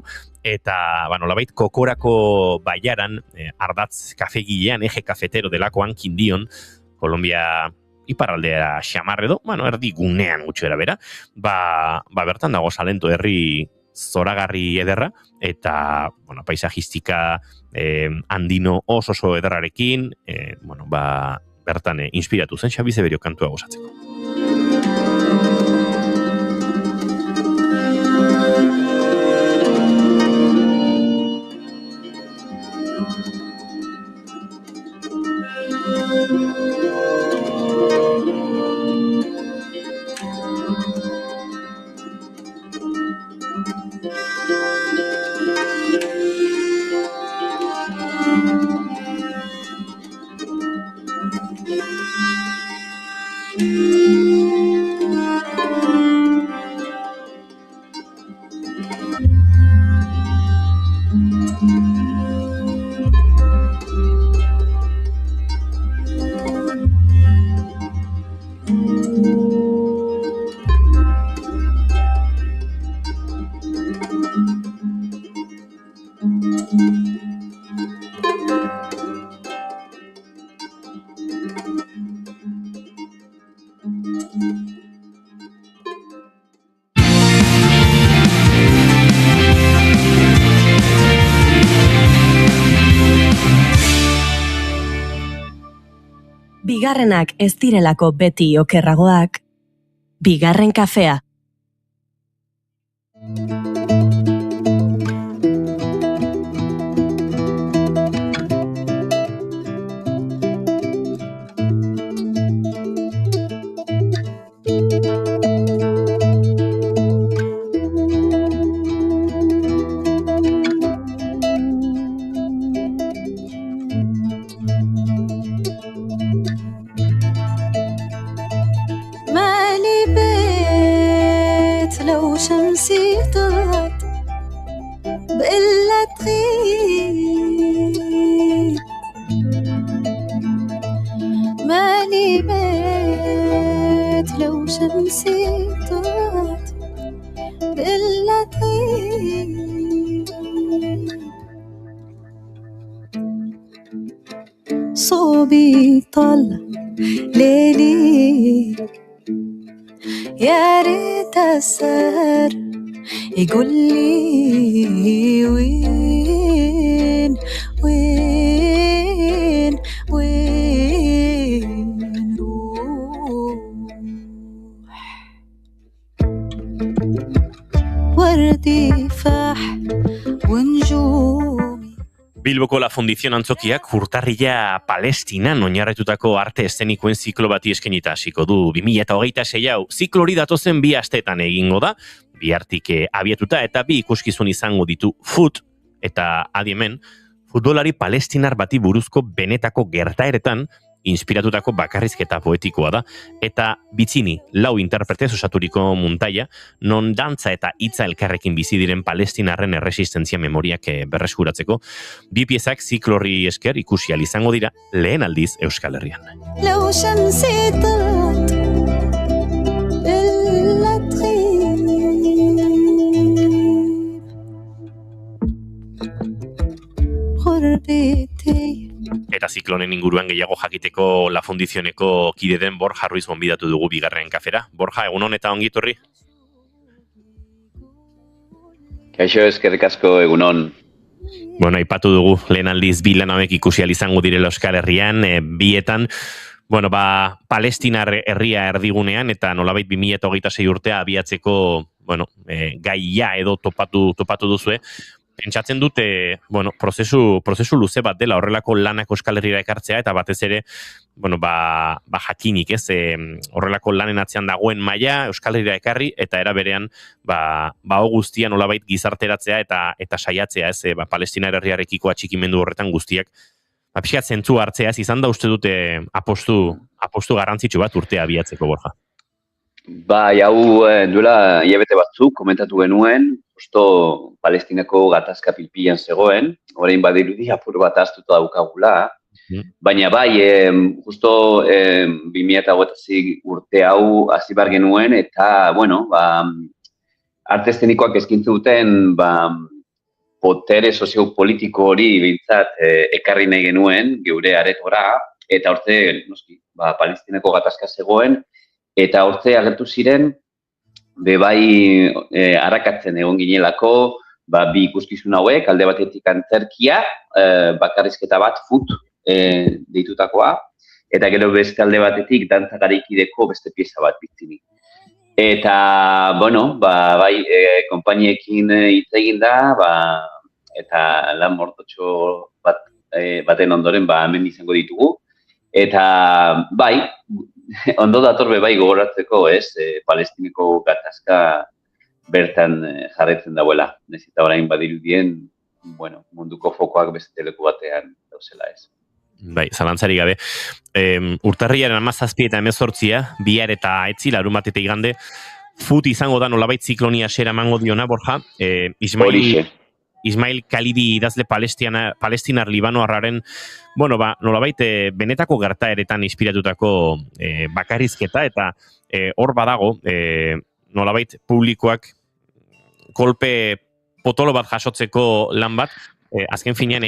eta nolabait Kokorako baiaran ardatz kafegilean, eje kafetero delakoan Kindion, Kolombia iparraldea xamarredo, erdi gunean gutxera bera, bertan dago Salento herri zoragarri ederra, eta paisajistika andino oso ederrarekin, bertan inspiratu zen Xabi Zeberio kantua gozatzeko. Bigarrenak ez direlako beti okerragoak, bigarren kafea. صوبي طلع ليلي يا ريت السهر يقول لي وين وين وين وردي فاح ونجومي. Bilboko La Fundizion antzokiak urtarrila Palestinan oinarritutako arte eszenikoen ziklo bati eskenita hasiko du. 2026 hau ziklo hori datozen 2 asteetan egingo da, bihartik abiatuta eta 2 ikuskizun izango ditu Foot eta adiemen, futbolari palestinar bati buruzko benetako gertaeretan inspiratutako bakarrizketa poetikoa da, eta Bitzini 4 interpretez osaturiko muntaia, non dantza eta hitza elkarrekin bizi diren palestinarren erresistentzia memoriak berreskuratzeko, 2 piezak ziklo horri esker ikusi ahal izango dira lehen aldiz Euskal Herrian. لو شمسي طلعت إلا تغيب غربتي. Eta ziklonen inguruan gehiago jakiteko La Fundizioneko kide den Borja Ruiz gonbidatu dugu bigarren kafera. Borja, egunon eta ongi etorri? Kaixo, eskerrik asko, egunon. Bueno, aipatu dugu lehen aldiz 2 lan hauek ikusi ahal izango direla Euskal Herrian, bietan, bueno, Palestinar herria erdigunean eta nolabait 2026 urtea abiatzeko, bueno, gaia edo topatu duzue. Pentsatzen dute, bueno, prozesu luze bat dela horrelako lanak Euskal Herrira ekartzea eta batez ere, bueno, jakinik, ez, horrelako lanen atzean dagoen maila Euskal Herrira ekarri eta era berean, guztia nolabait gizarteratzea eta saiatzea, ez, Palestinar herriarekiko atxikimendu horretan guztiak, pixkat zentzu hartzea, ez izan da uste dute apostu garrantzitsu bat urtea abiatzeko, Borja. Bai, hau duela hilabete batzuk komentatu genuen, justo Palestinako gatazka pilpilan zegoen, orain badirudi apur bat ahaztuta daukagula, baina bai, justo 2026 urte hau hasi behar genuen, eta, bueno, arte eszenikoak eskaintzen duten, potere soziopolitiko hori behintzat ekarri nahi genuen, geure aretora, eta hortze, noski, Palestinako gatazka zegoen, eta hortze agertu ziren, bai arakatzen egon ginelako, 2 ikuskizun hauek, alde batetik antzerkia, bakarrizketa bat, Foot deitutakoa, eta gero beste alde batetik dantza garaikideko beste pieza bat Bitzini. Eta, bueno, bai, konpainiekin hitz egin da, eta lan mortotxo baten ondoren hemen izango ditugu. Eta, bai, ondo datorbe bai gogoratzeko, ez, Palestineko gatazka bertan jarretzen dauela. Nezita orain badirudien, bueno, munduko fokoak beste leku batean dauzela, ez. Bai, zalantzari gabe. Urtarriaren 17 eta 18, bihar eta etzi, larun bat eta igande, Foot izango da nolabait ziklonia sera emango diona, Borja. Ismail Khalidi idazle palestinar libanoarraren, bueno, nolabait benetako gertaeretan inspiratutako bakarrizketa, eta hor badago, nolabait publikoak kolpe potolo bat jasotzeko lan bat, azken finean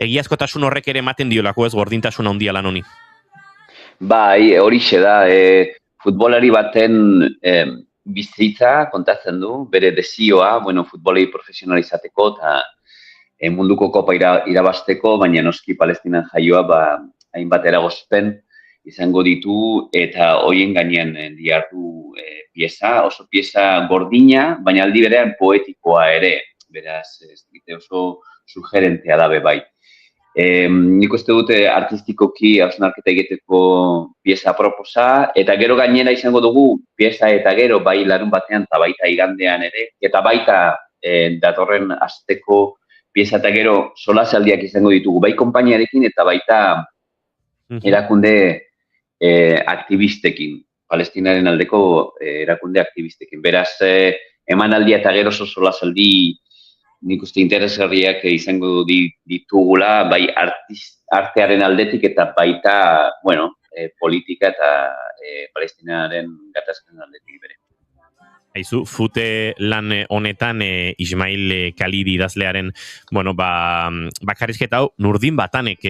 egiazkotasun horrek ere ematen diolako, ez, gordintasun handia lan honi. Bai, horixe da, futbolari baten bizitza kontatzen du, bere desioa, bueno, futbolei profesionalizateko eta munduko kopa irabasteko, baina noski Palestinan jaioa hainbat eragozpen izango ditu eta hoien gainean dihardu pieza, oso pieza gordina, baina aldi berean poetikoa ere, beraz, oso sugerentea da bai. Nik uste dute artistikoki hausnarketa egiteko pieza proposa, eta gero gainera izango dugu pieza eta gero bai larun batean eta baita igandean ere, eta baita datorren asteko pieza eta gero solasaldiak izango ditugu, bai konpainiarekin eta baita erakunde aktivistekin, Palestinaren aldeko erakunde aktivistekin. Beraz, emanaldia eta gero solasaldi nik uste interesgarriak izango ditugula, bai artearen aldetik eta baita, bueno, politika eta Palestinaren gatazken aldetik bere. Aizu, Fute lan honetan Ismail Khalidi idazlearen, bueno, bakarrizketa hau, Nurdin Batanek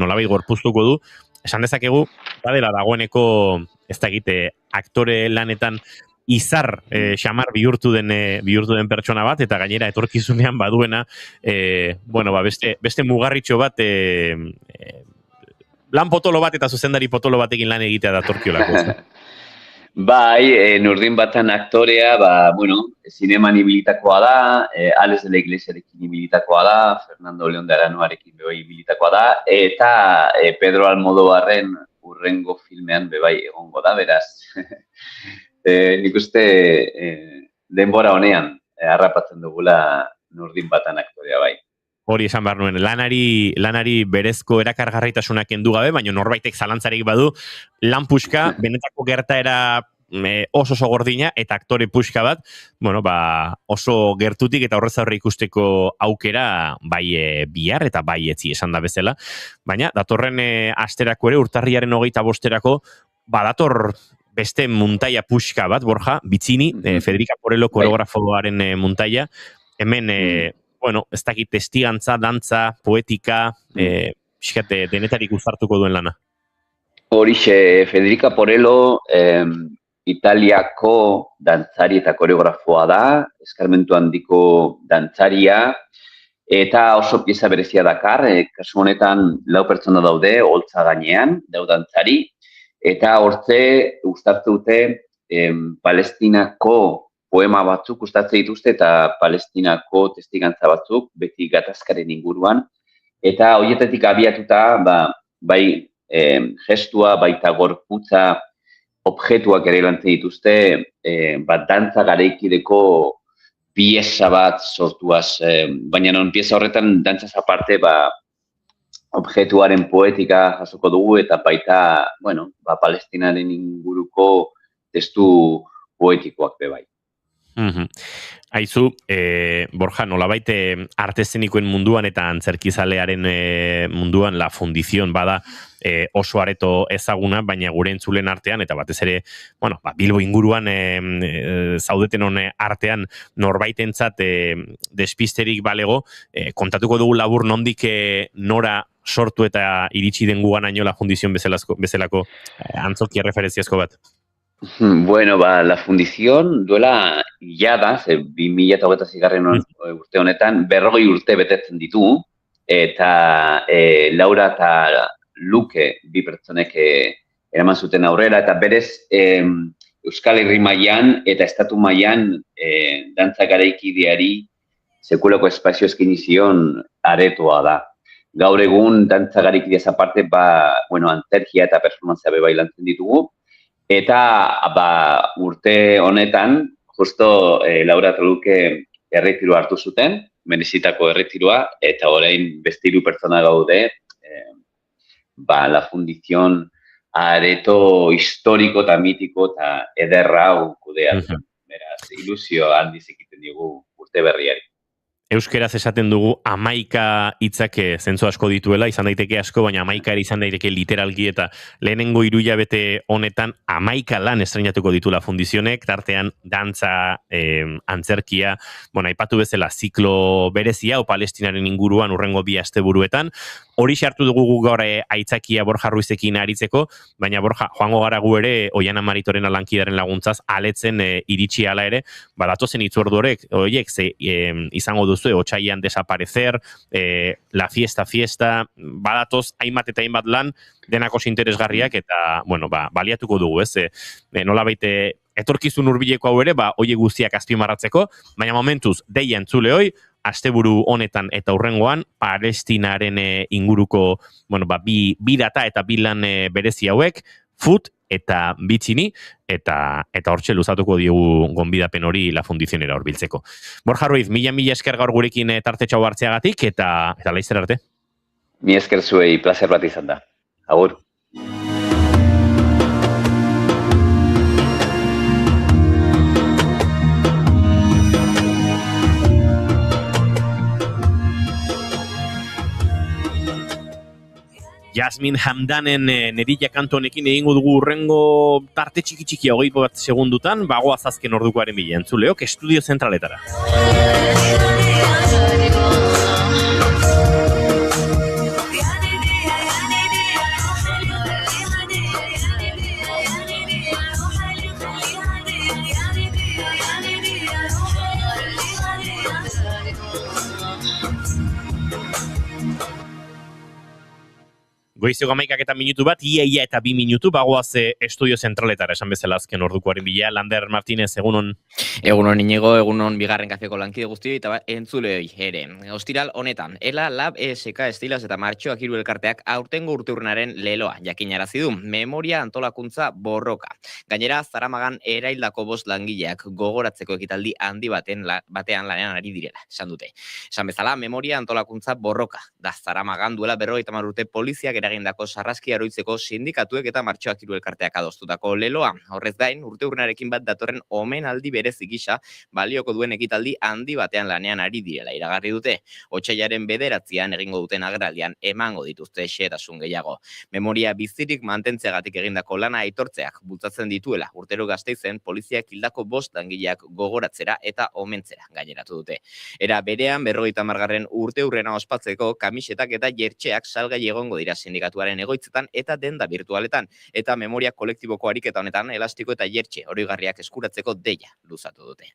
nolabai gorpuztuko du, esan dezakegu, badela dagoeneko, ez da egite, aktore lanetan izar xamar bihurtu den pertsona bat, eta gainera etorkizunean baduena, beste mugarritxo bat, lan potolo bat eta zuzendari potolo batekin lan egitea datorkiolako. Bai, Nurdin Batan aktorea, zineman ibilitakoa da, Alex de la Iglesiarekin ibilitakoa da, Fernando León de Aranoarekin ibilitakoa da, eta Pedro Almodóvarren urrengo filmean bebai egongo da, beraz. Nik uste denbora honean harrapatzen dugula Nurdin Batan aktorea bai. Hori esan behar nuen, lanari berezko erakargarritasunak kendu gabe, baina norbaitek zalantzarik badu, lan puxka, benetako gertaera oso gordina, eta aktore puxka bat, oso gertutik eta horrez aurre ikusteko aukera bai bihar eta bai etzi esan da bezala. Baina, datorren asterako ere, urtarriaren 25erako, badator beste muntaia puxka bat, Borja, Bitzini, Federica Porello koreografoaren muntaia, hemen, ez dakit testigantza, dantza, poetika, denetarik uzartuko duen lana. Horixe, Federica Porello, Italiako dantzari eta koreografoa da, eskarmentu handiko dantzaria, eta oso pieza berezia dakar, kasu honetan 4 pertsona daude, holtza gainean, dantzari, eta hortze uztartu dute Palestinako poema batzuk uztartze dituzte eta Palestinako testigantza batzuk, beti gatazkaren inguruan, eta horietatik abiatuta, bai gestua, baita gorputza, objektuak ere lantzen dituzte, dantza garaikideko pieza bat sortuaz, baina non pieza horretan dantzaz aparte, objektuaren poetika jasoko dugu, eta baita, Palestinaren inguruko testu poetikoak bebai. Aizu, Borja, nolabait arte eszenikoen munduan eta antzerkizalearen munduan La Fundición bada oso areto ezaguna, baina gure entzulen artean, eta batez ere, Bilbo inguruan zaudeten hone artean norbaitentzat despisterik balego, kontatuko dugu labur nondik nora sortu eta iritsi den guganaino La Fundición bezalako antzokia referentziazko bat. La Fundición duela jada, 2026 urte honetan, 40 urte betetzen ditu, eta Laura eta Luke bi pertsonek eraman zuten aurrera, eta berez Euskal Herri mailan eta estatu mailan dantza garaikideari sekulako espazio eskaini zion aretoa da. Gaur egun dantza garaikideaz aparte, antzerkia eta performantzia bai lantzen ditugu, eta urte honetan, justo Laura eta Luke erretiroa hartu zuten, merezitako erretiroa, eta orain beste 3 pertsona gaude, La Fundición areto historiko eta mitiko eta ederra hau kudeatzen. Beraz, ilusio handiz egiten digu urte berriari. Euskeraz esaten dugu 11 hitzak zentzu asko dituela, izan daiteke asko, baina 11 ere izan daiteke literalki, eta lehenengo 3 hilabete honetan 11 lan estrenatuko ditu La Fundizionek, tartean dantza, antzerkia, aipatu bezala ziklo berezia, o Palestinaren inguruan urrengo 2 asteburuetan. Hori hartu dugu gaur aitzakia Borja Ruizekin aritzeko, baina Borja, joango gara gu ere, Oiana Maritoren lankidaren laguntzaz, aletzen iritsi ala ere, datozen itzordu horiek, izango duzu, otsailean desaparecer, la fiesta, badatoz, hainbat eta hainbat lan, denako interesgarriak, eta, baliatuko dugu, ez? Nola baite, etorkizun hurbileko hau ere, hoi guztiak azpimarratzeko, baina momentuz, deia entzule hoi, asteburu honetan eta hurrengoan, Palestinaren inguruko, bi data eta bi lan berezi hauek, Food eta Bitzini, eta hortxe luzatuko diogu gonbidapen hori La Fundizionera horbiltzeko. Borja Ruiz, mila esker gaur gurekin tartetxau hartzeagatik, eta laizzer arte. Mi esker zuei, placer bat izan da. Agur. Jasmine Hamdanen Nerilla kantu honekin egingo dugu urrengo tarte txiki-txikia 21 segundutan, bagoaz azken ordukoaren bila entzuleok Estudio Zentraletara. Goizeko 11 bat, ia eta 2 minutu, bagoaz estudio zentraletara esan bezala azken ordukoaren bila. Lander Martínez, egunon. Egunon Inigo, egunon bigarren kafeko lankide guztioi eta entzuleoi ere. Ostiral honetan, ELA, LAB, ESK, Estilaz eta Martxoak hiru elkarteak aurtengo urteurnaren leloa jakinarazi du. Memoria antolakuntza borroka. Gainera, Zaramagan eraildako 5 langileak gogoratzeko ekitaldi handi batean lanean ari direla, esan dute. Esan bezala, memoria antolakuntza borroka. Da Zaramagan duela 50 urte poliziak eragindako sarraskia oroitzeko sindikatuek eta Martxoak hiru elkarteak adostutako leloa. Horrez gain, urteurnarekin bat datorren omenaldi berezi gisa balioko duen ekitaldi handi batean lanean ari direla iragarri dute. Otsailaren 9 egingo duten agerraldian emango dituzte xehetasun gehiago. Memoria bizirik mantentzeagatik egindako lana aitortzeak bultzatzen dituela urtero Gasteizen poliziak hildako 5 langileak gogoratzera eta omentzera gaineratu dute. Era berean 50. urteurrena ospatzeko kamisetak eta jertxeak salgai egongo dira sindikatuaren egoitzetan eta denda virtualetan, eta memoria kolektiboko ariketa honetan elastiko eta jertxe oroigarriak eskuratzeko deia luzatu dute.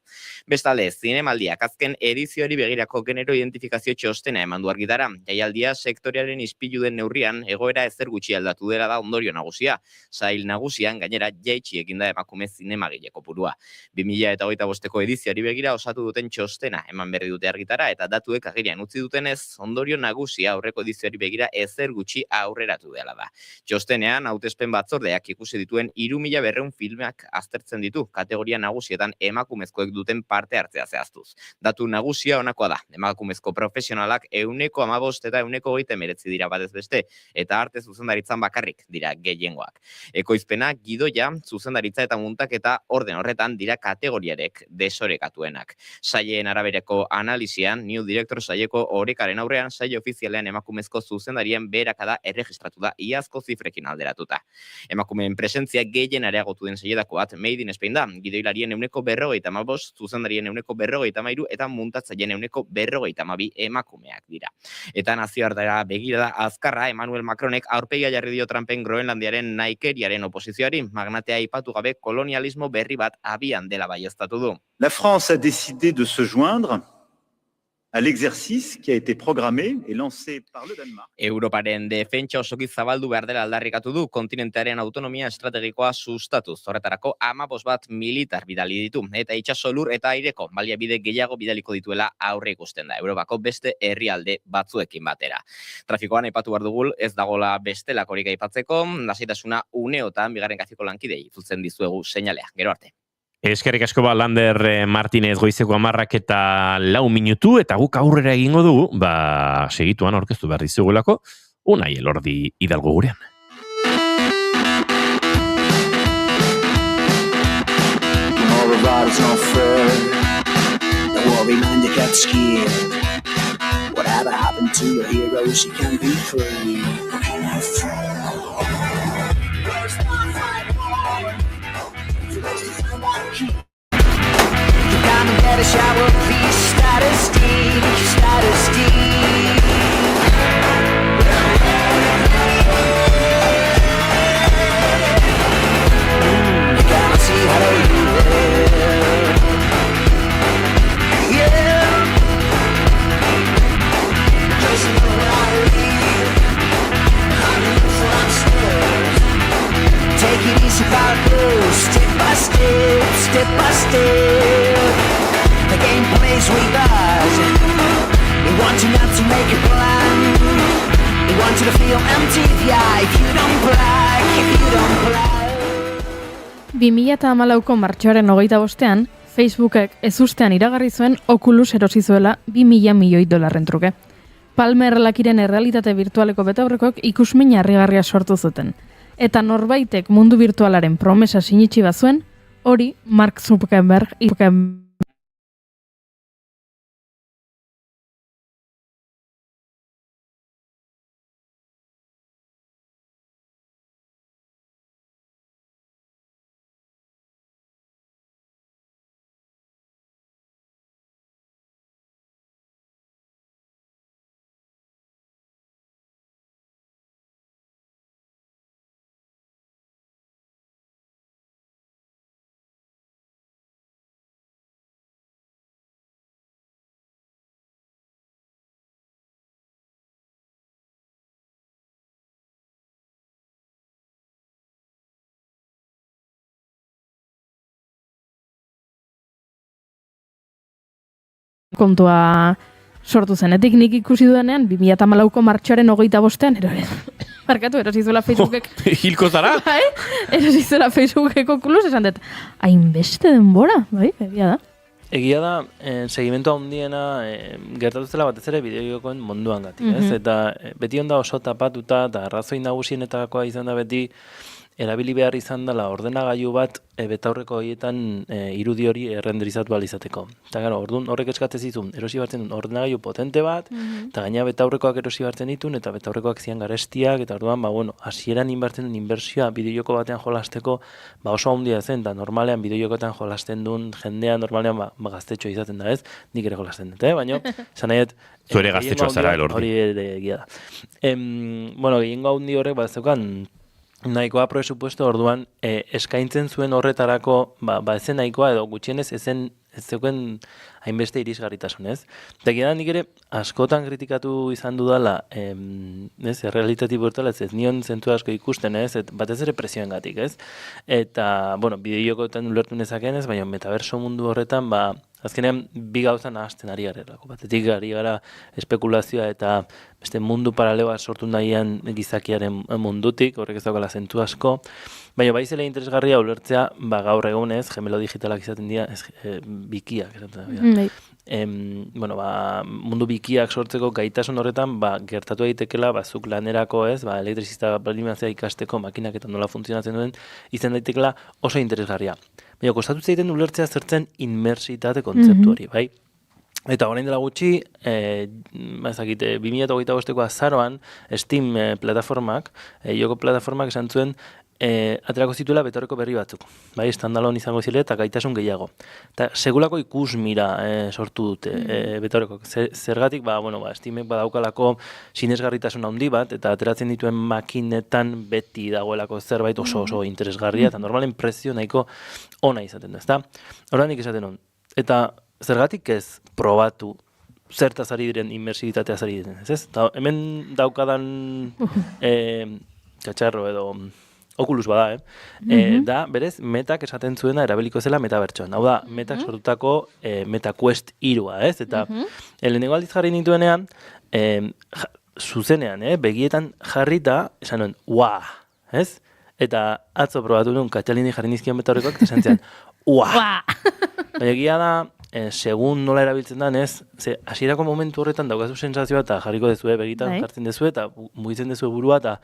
Bestalde, zinemaldiak azken edizioari begirako genero identifikazio txostena eman du argitara. Jaialdia sektorearen ispilu den neurrian egoera ezer gutxi aldatu dela da ondorio nagusia. Sail nagusian gainera jaitsi egin da emakume zinemagile kopurua. 2025ko edizioari begira osatu duten txostena eman berri dute argitara eta datuek agirian utzi dutenez, ondorio nagusia aurreko edizioari begira ezer gutxi aurreratu dela da. Txostenean, hautespen batzordeak ikusi dituen 3.200 filmak aztertzen ditu, kategoria nagusietan emakumezkoek duten parte hartzea zehaztuz. Datu nagusia honakoa da, emakumezko profesionalak 15% eta 29% dira batez beste, eta arte zuzendaritzan bakarrik dira gehiengoak. Ekoizpena, gidoia, zuzendaritza eta muntaketa orden horretan dira kategoriarek desorekatuenak. Saileen araberako analisian, New Director saieko orekaren aurrean, saio ofizialean emakumezko zuzendarien beherakada erregistratu da iazko zifrekin alderatuta. Emakumeen presentzia gehien areagotu den saietako bat Made in Spain da, gidoilarien 45%, zuzendarien 43% eta muntatzaien 42% emakumeak dira. Eta nazioartera begirada azkarra Emmanuel Macronek aurpegia jarri dio Trumpen Groenlandiaren naikeriaren oposizioari, magnatea aipatu gabe kolonialismo berri bat abian dela baieztatu du. La France a décidé de se joindre à l'exercice qui a été programmé et lancé par le Danemark. Europaren defentsa osoki zabaldu behar dela aldarrikatu du kontinentearen autonomia estrategikoa sustatuz. Horretarako 15 bat militar bidali ditu eta itsaso lur eta aireko baliabide gehiago bidaliko dituela aurre ikusten da Europako beste herrialde batzuekin batera. Trafikoan aipatu behar dugu ez dagola bestelakorik aipatzeko, lasaitasuna uneotan bigarren kafiko lankidei itzultzen dizuegu seinalea. Gero arte. Eskerrik asko Lander Martínez goizeko 10 eta 4 minutu, eta guk aurrera egingo dugu, segituan aurkeztu behar dizugulako, Unai Elordi Hidalgo gurean. Whatever happened to your heroes, you can be free. Come and get a shower, please. Status D, status D. You gotta see how you live. Yeah. Just know that I leave. I'm in the front stairs. Take it easy about this, step by step, step by step. The game plays with us. We want you not to make a plan. We want you to feel empty, yeah, if you don't play, if you don't play. 2014ko martxoaren 25ean, Facebookek ezustean iragarri zuen Oculus erosi zuela $2.000 milioi truke. Palmer lakiren errealitate virtualeko betaurrekoek ikusmin harrigarria sortu zuten. Eta norbaitek mundu virtualaren promesa sinitsi bazuen, hori Mark Zuckerberg kontua sortu zenetik nik ikusi dudanean 2014ko martxoaren 25ean markatu erosi zuela Facebookek. Hilko zara? Bai, erosi zuela Facebookeko klus esan dut. Hainbeste denbora, bai, egia da. Egia da, segimentu handiena gertatu zela batez ere bideojokoen munduan gatik, ez? Eta beti onda oso tapatuta, eta arrazoi nagusienetakoa izan da beti, erabili behar izan dela ordenagailu bat betaurreko horietan irudi hori errenderizatu izateko. Eta gara, orduan horrek eskatzen zizun, erosi bartzen duen ordenagailu potente bat, eta gaina betaurrekoak erosi bartzen ditun, eta betaurrekoak zian garestiak, eta orduan, hasieran inbartzen duen inbertsioa bideojoko batean jolasteko, oso handia zen, eta normalean bideojokoetan jolasten duen jendea normalean gaztetxo izaten da ez, nik ere jolasten dut, baina, esan nahiet, zu ere gaztetxoa zara elordi. Hori ere egia da. Gehiengo handi horrek bazeukan, nahikoa presupuesto orduan eskaintzen zuen horretarako ezen nahikoa edo gutxienez ez zeuken hainbeste irisgarritasunez. Eta gira nik ere askotan kritikatu izan dudala errealitatibo bertala ez nion zentu asko ikusten batez ere presioengatik ez. Eta, bideojokoetan ulertu nezaken ez, baina metaverso mundu horretan azkenean bi gauza nahazten ari garelako. Batetik ari gara espekulazioa eta beste mundu paraleloa sortu nahian gizakiaren mundutik, horrek ez daukala zentu asko, baina baizela interesgarria ulertzea gaur egunez, gemelo digitalak izaten dira, bikiak. Mundu bikiak sortzeko gaitasun horretan gertatu daitekela zuk lanerako ez, elektrizista balimazia ikasteko makinak eta nola funtzionatzen duen, izan daitekela oso interesgarria. Baina, kostatu zaiten ulertzea zertzen inmersitate kontzeptu hori, bai? Eta orain dela gutxi, 2025ko azaroan, Steam plataformak, joko plataformak esan zuen, aterako zituela betaurreko berri batzuk. Bai, standalone izango zile eta gaitasun gehiago. Eta segulako ikusmira sortu dute betaurrekok. Zergatik, Steamek badaukalako sinesgarritasun handi bat, eta ateratzen dituen makinetan beti dagoelako zerbait oso interesgarria, eta normalen prezio nahiko ona izaten da, ezta? Horra nik esaten hon. Eta zergatik ez probatu zertaz ari diren inmersibitateaz ari diren, ez? Hemen daukadan txatxarro edo Oculus bada, da, berez, metak esaten zuena erabiliko zela metabertsoan. Hau da, metak sortutako MetaQuest 3, ez? Eta lehenengo aldiz jarri nituenean, zuzenean, begietan jarrita, esan nuen, ez? Eta atzo probatu nuen, Katxalini jarri nizkion betaurrekoak, eta esan zian, Baina egia da, segun nola erabiltzen dan, ez? Hasierako momentu horretan daukazu sensazioa eta jarriko dezue, begitan jartzen dezue, eta mugitzen dezue burua, eta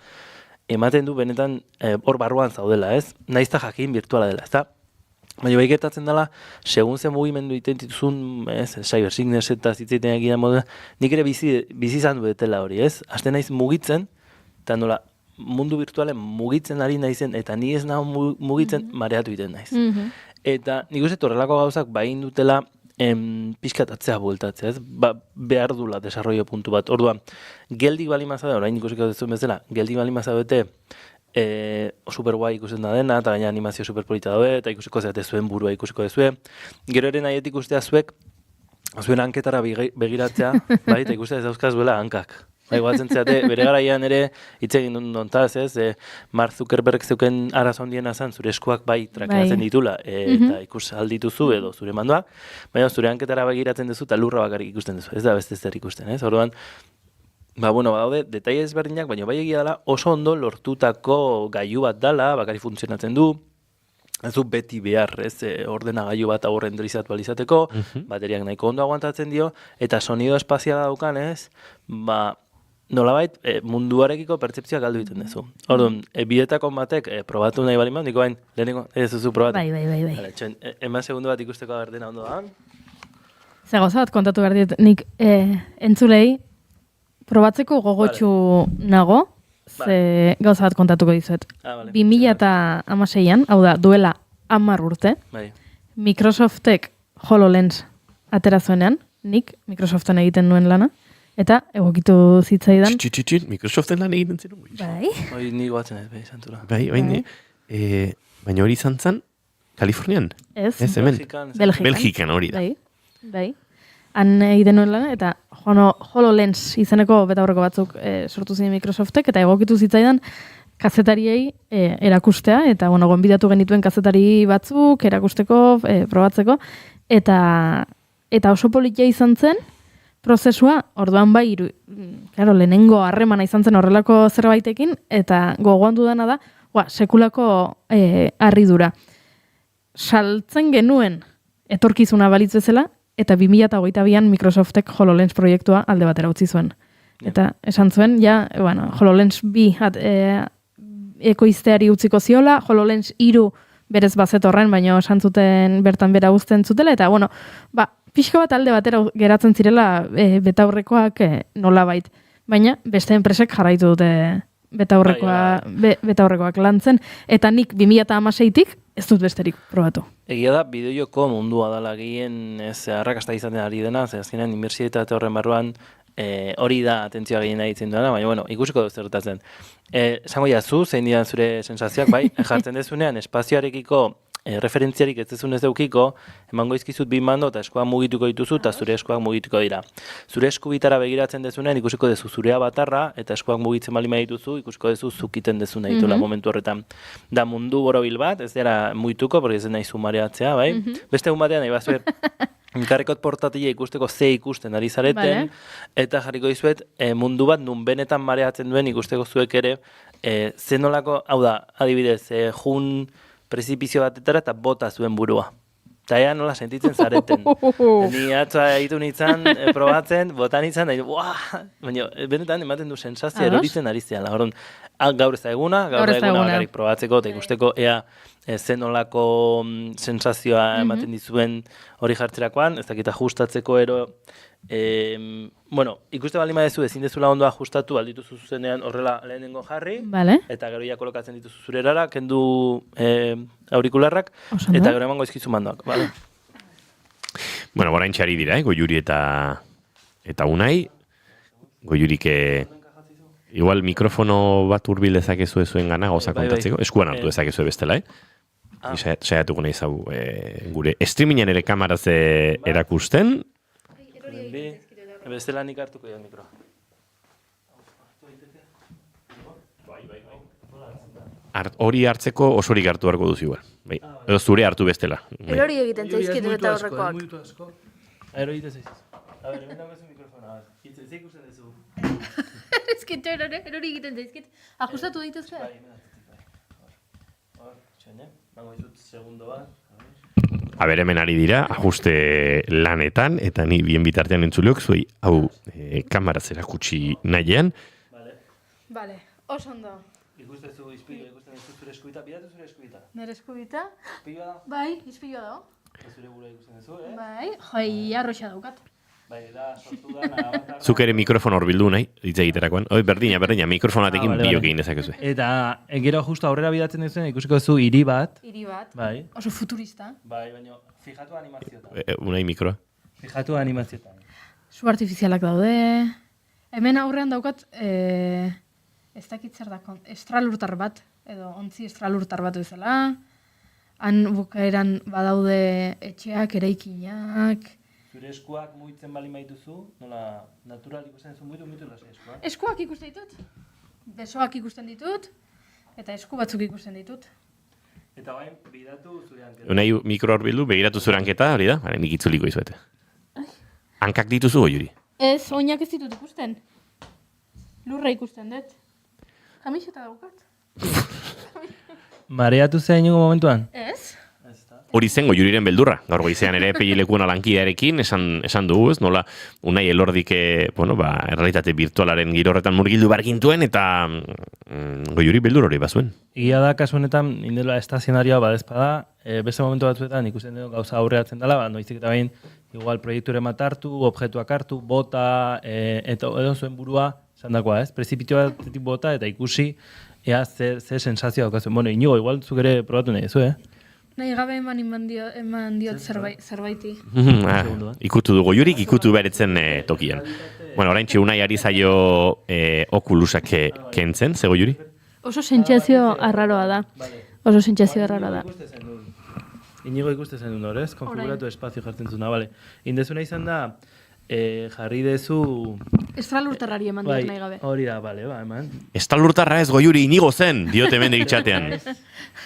ematen du benetan hor barruan zaudela, ez? Naizta jakin virtuala dela, ezta? Baina bai gertatzen dela, segun zen mugimendu iten dituzun, cyber sickness eta zitzeiten egian modu, nik ere bizi izan duetela hori, ez? Hasten naiz mugitzen, eta nola mundu virtualen mugitzen ari naizen, eta ni ez nago mugitzen, mareatu iten naiz. Eta nik uste horrelako gauzak bain dutela pixkat atzea bueltatzea, ez? Behar dula desarrollo puntu bat. Orduan, geldik balimazade, orain ikusiko dezuen bezala, geldik balimazadete super guai ikusten da dena, eta gaina animazio super polita daude, eta ikusiko zeate zuen burua ikusiko dezue. Gero ere nahi ikustea zuek, zuen hanketara begiratzea, bai, eta ikustea ez dauzkazuela hankak. Guatzen zeate, bere garaian ere, hitz egin dontaz, ez? Mark Zuckerberg zeuken arazo handiena zen, zure eskuak bai trakeatzen ditula, eta ikus aldituzu edo zure mandoak, baina zure hanketara begiratzen duzu, eta lurra bakarrik ikusten duzu, ez da beste zer ikusten, ez? Orduan, badaude, detaile ezberdinak, baina bai egia dela, oso ondo lortutako gailu bat dela, bakari funtzionatzen du, ez du beti behar, ez, ordenagailu bat renderizatu izateko, bateriak nahiko ondo aguantatzen dio, eta sonido espaziala daukan, ez, nolabait, munduarekiko pertzepzioa galdu egiten duzu. Orduan, bidetako batek probatu nahi bali niko bain, lehenengo, ez duzu probatu. Bai. Eman segundo bat ikusteko berdena ondo da. Zagoza bat kontatu behar dit, nik entzulei probatzeko gogotxu nago, ze gauza bat kontatuko dizuet. 2016an, hau da, duela 10 urte, Microsoftek HoloLens atera zuenean, nik Microsoften egiten nuen lana, eta egokitu zitzaidan. Microsoften lan egiten zen. Bai. Hoi ni guatzen ez, santura. Bai, baina hori izan zen, Kalifornian? Ez. Ez, hemen. Belgikan hori da. Bai. Han egiten nuen lana, eta HoloLens izeneko betaurreko batzuk sortu ziren Microsoftek, eta egokitu zitzaidan kazetariei erakustea, eta gonbidatu genituen kazetari batzuk erakusteko, probatzeko, eta eta oso politia izan zen, prozesua, orduan bai, lehenengo harremana izan zen horrelako zerbaitekin, eta gogoan dudana da, sekulako harridura. Saltzen genuen etorkizuna balitz bezala, eta 2022an Microsoftek HoloLens proiektua alde batera utzi zuen. Eta esan zuen, HoloLens 2 ekoizteari utziko ziola, HoloLens 3 berez bazetorren, baina esan zuten bertan bera uzten zutela, eta pixka bat alde batera geratzen zirela betaurrekoak nolabait. Baina beste enpresek jarraitu dute betaurrekoak lantzen, eta nik 2016tik ez dut besterik probatu. Egia da, bideojoko mundua dala gehien arrakasta izaten ari dena, azkenean inbertsietate horren barruan hori da atentzioa gehien ditzen duena, baina ikusiko dut zertatzen. Esango jazu, zein dian zure sensazioak, bai, jartzen dezunean espazioarekiko referentziarik ez dezun ez deukiko, emango izkizut 2 mando eta eskuak mugituko dituzu eta zure eskuak mugituko dira. Zure eskubitara begiratzen dezunean ikusiko dezu zurea batarra eta eskuak mugitzen bali dituzu, ikusiko dezu zukiten dezuna ditula momentu horretan. Da mundu borobil bat, ez dira mugituko, porque ez nahi mareatzea, bai? Beste egun batean, nahi bazuet, karrikot portatila ikusteko ze ikusten ari zareten, eta jarriko dizuet mundu bat nun benetan mareatzen duen ikusteko zuek ere, zenolako, hau da, adibidez, jun prezipizio batetara eta bota zuen burua. Eta ea nola sentitzen zareten. Ni atzoa egiten nintzen, probatzen, botan nintzen, baina benetan ematen du sensazioa eroritzen ari zean. Gaur ez da eguna bakarrik probatzeko eta ikusteko ea zenolako sensazioa ematen dizuen hori jartzerakoan, ez dakit ajustatzeko ikuste baldin badezu ezin dezula ondo ajustatu, aldituzu zuzenean horrela lehenengo jarri, eta gero ja kolokatzen dituzu zure erara, kendu aurikularrak, eta gero emango izkizu mandoak. Bueno, orain txari dira, Goiuri eta Unai. Goiurik igual mikrofono bat hurbil dezakezu zuen gana gauza kontatzeko, eskuan hartu dezakezu bestela, saiatuko nahi zau gure streamingen ere kamaraz erakusten. Bestela nik hartuko dira mikroa. Hori hartzeko osorik hartu harko duzu igual. Edo zure hartu bestela. Erori egiten zaizkitu eta horrekoak. Erori egiten zaizkitu. A ber, hemen dagoezu mikrofona. Ze ikusten duzu? Ez que erori egiten zaizkit. Ajustatu dituzke? Bai, hor, txene. Bango izut segundo bat. A ber, hemen ari dira, ajuste lanetan, eta ni bien bitartean entzuleok, zuei, hau, kamaraz erakutsi nahian. Vale, oso ondo. Ikustezu izpilu, ikusten duzu zure eskubita, bidatu zure eskubita. Nere eskubita? Izpilua da? Bai, izpilua dago. Zure gura ikusten duzu, Bai, joi, arroxa daukat. Bai, da, sortu da, nahabatarra. Zuk ere mikrofon horbildu nahi, hitz egiterakoan. Berdina, mikrofonatekin biok egin dezakezu. Eta, gero justu aurrera bidatzen duzuen, ikusiko zu hiri bat. Hiri bat, bai. Oso futurista. Bai, baina, fijatu animazioetan. Unai mikroa. Fijatu animazioetan. Su artifizialak daude. Hemen aurrean daukat, ez dakit zer da, estralurtar bat, edo ontzi estralurtar bat bezala. Han bukaeran badaude etxeak, eraikinak. Zure eskuak mugitzen bali maituzu, nola natural ikusten zu mugitu lasa eskuak? Eskuak ikusten ditut, besoak ikusten ditut, eta esku batzuk ikusten ditut. Eta bain, begiratu zure hanketa. Unai mikro horbildu, begiratu zure hanketa, hori da? Nik itzuliko izuete. Hankak dituzu, Goiuri? Ez, oinak ez ditut ikusten. Lurra ikusten dut. Kamiseta daukat. Mareatu zein ingo momentuan? Ez. Hori zen Goiuriren beldurra. Gaur goizean ere pegilekuan alankidearekin esan dugu, ez? Nola Unai Elordik, errealitate virtualaren giro horretan murgildu barkintuen eta Goiuri beldur hori bazuen. Egia da, kasu honetan, indela estazionarioa badezpada, beste momentu batzuetan ikusten dugu gauza aurreatzen dela, noizik eta behin, igual proiekture hartu, objektuak hartu, bota, eta edo zuen burua, esan dakoa, ez? Prezipitio batetik bota eta ikusi, ea ze sensazioa daukazuen. Bueno, Inigo, igual zuk ere probatu nahi duzu, Nahi gabe eman diot zerbaiti. Ikutu du Goiurik, ikutu beretzen tokian. Bueno, orain Unai ari zaio okulusak kentzen, ze Goiuri? Oso sentsazio arraroa da. Oso sentsazio arraroa da. Inigo ikusten zen dut, ez? Konfiguratu espazio jartzen zuna, bale. Indezuna izan da, jarri dezu... Estralurtarrari eman diot nahi gabe. Hori da, bale, eman. Estralurtarra ez Goiuri Inigo zen, diote mende itxatean.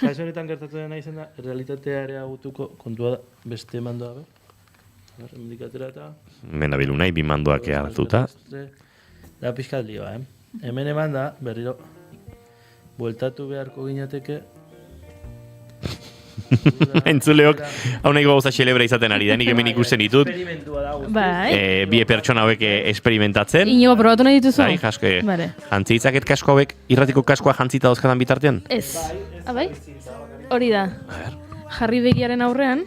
Kaso honetan gertatu dena izan da, realitatea ere agutuko kontua da, beste mandoa be. Indikatera eta... Menabilu nahi, bi mandoak hartuta. Da pixkat lioa, Hemen eman da, berriro, bueltatu beharko ginateke... Entzuleok, hau nahi gauza xelebra izaten ari da, nik hemen ikusten ditut. Bai. Bi pertsona hauek esperimentatzen. Inigo, probatu nahi dituzu? Bai, jaske. Vale. Jantzitzaket kasko hauek, irratiko kaskoa jantzita dauzkatan bitartean? Ez. Bai? Hori da. Jarri begiaren aurrean,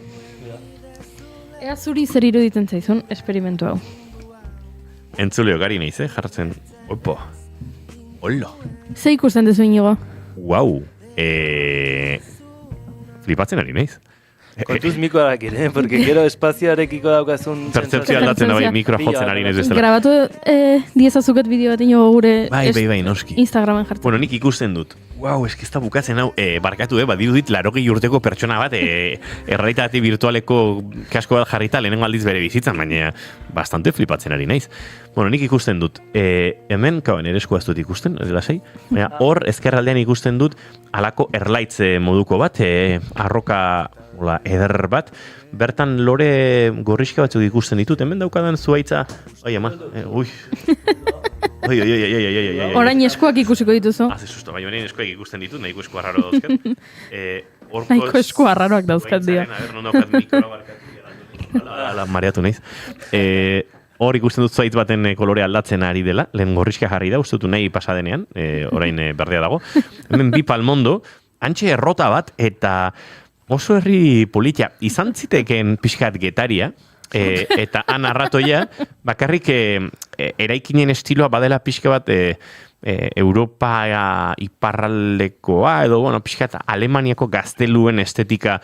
ea zuri zer iruditzen zaizun esperimentu hau. Entzuleok, gari nahiz, jartzen. Opo. Olo. Ze ikusten duzu, Inigo? Guau. Flipatzen ari naiz. Kontuz mikoak ere, porque gero espazioarekiko daukazun... Pertzepzio aldatzen da bai, mikroa jotzen ari naiz bestela. Grabatu diezazuket bideo bat Inigo gure Bai, noski. Instagramen jartzen. Bueno, nik ikusten dut. Guau, eski ez da bukatzen hau. Barkatu, badirudit 80 urteko pertsona bat, errealitate virtualeko kasko bat jarrita lehenengo aldiz bere bizitzan, baina bastante flipatzen ari naiz. Bueno, nik ikusten dut. Hemen, nire eskua ez dut ikusten, ez lasai. Hor, ezkerraldean ikusten dut alako erlaitz moduko bat, arroka eder bat. Bertan lore gorriska batzuk ikusten ditut. Hemen daukadan zuaitza... Ai, ama, ui... Oi. Orain eskuak ikusiko dituzu. Haze susto, bai, orain eskuak ikusten ditut, nahiko esku arraro dauzkat. Nahiko esku arraroak dauzkat dira. Non daukat mikroa barkatu. Ala, mareatu naiz. Hor ikusten dut zuaitz baten kolore aldatzen ari dela, lehen gorriska jarri da, ustutu nahi pasadenean, orain berdea dago. Hemen bi palmondo, antxe errota bat, eta oso herri politia, izan ziteken pixkat getaria, eta han arratoia, bakarrik eraikinen estiloa badela pixka bat Europa iparraldekoa, edo pixkat Alemaniako gazteluen estetika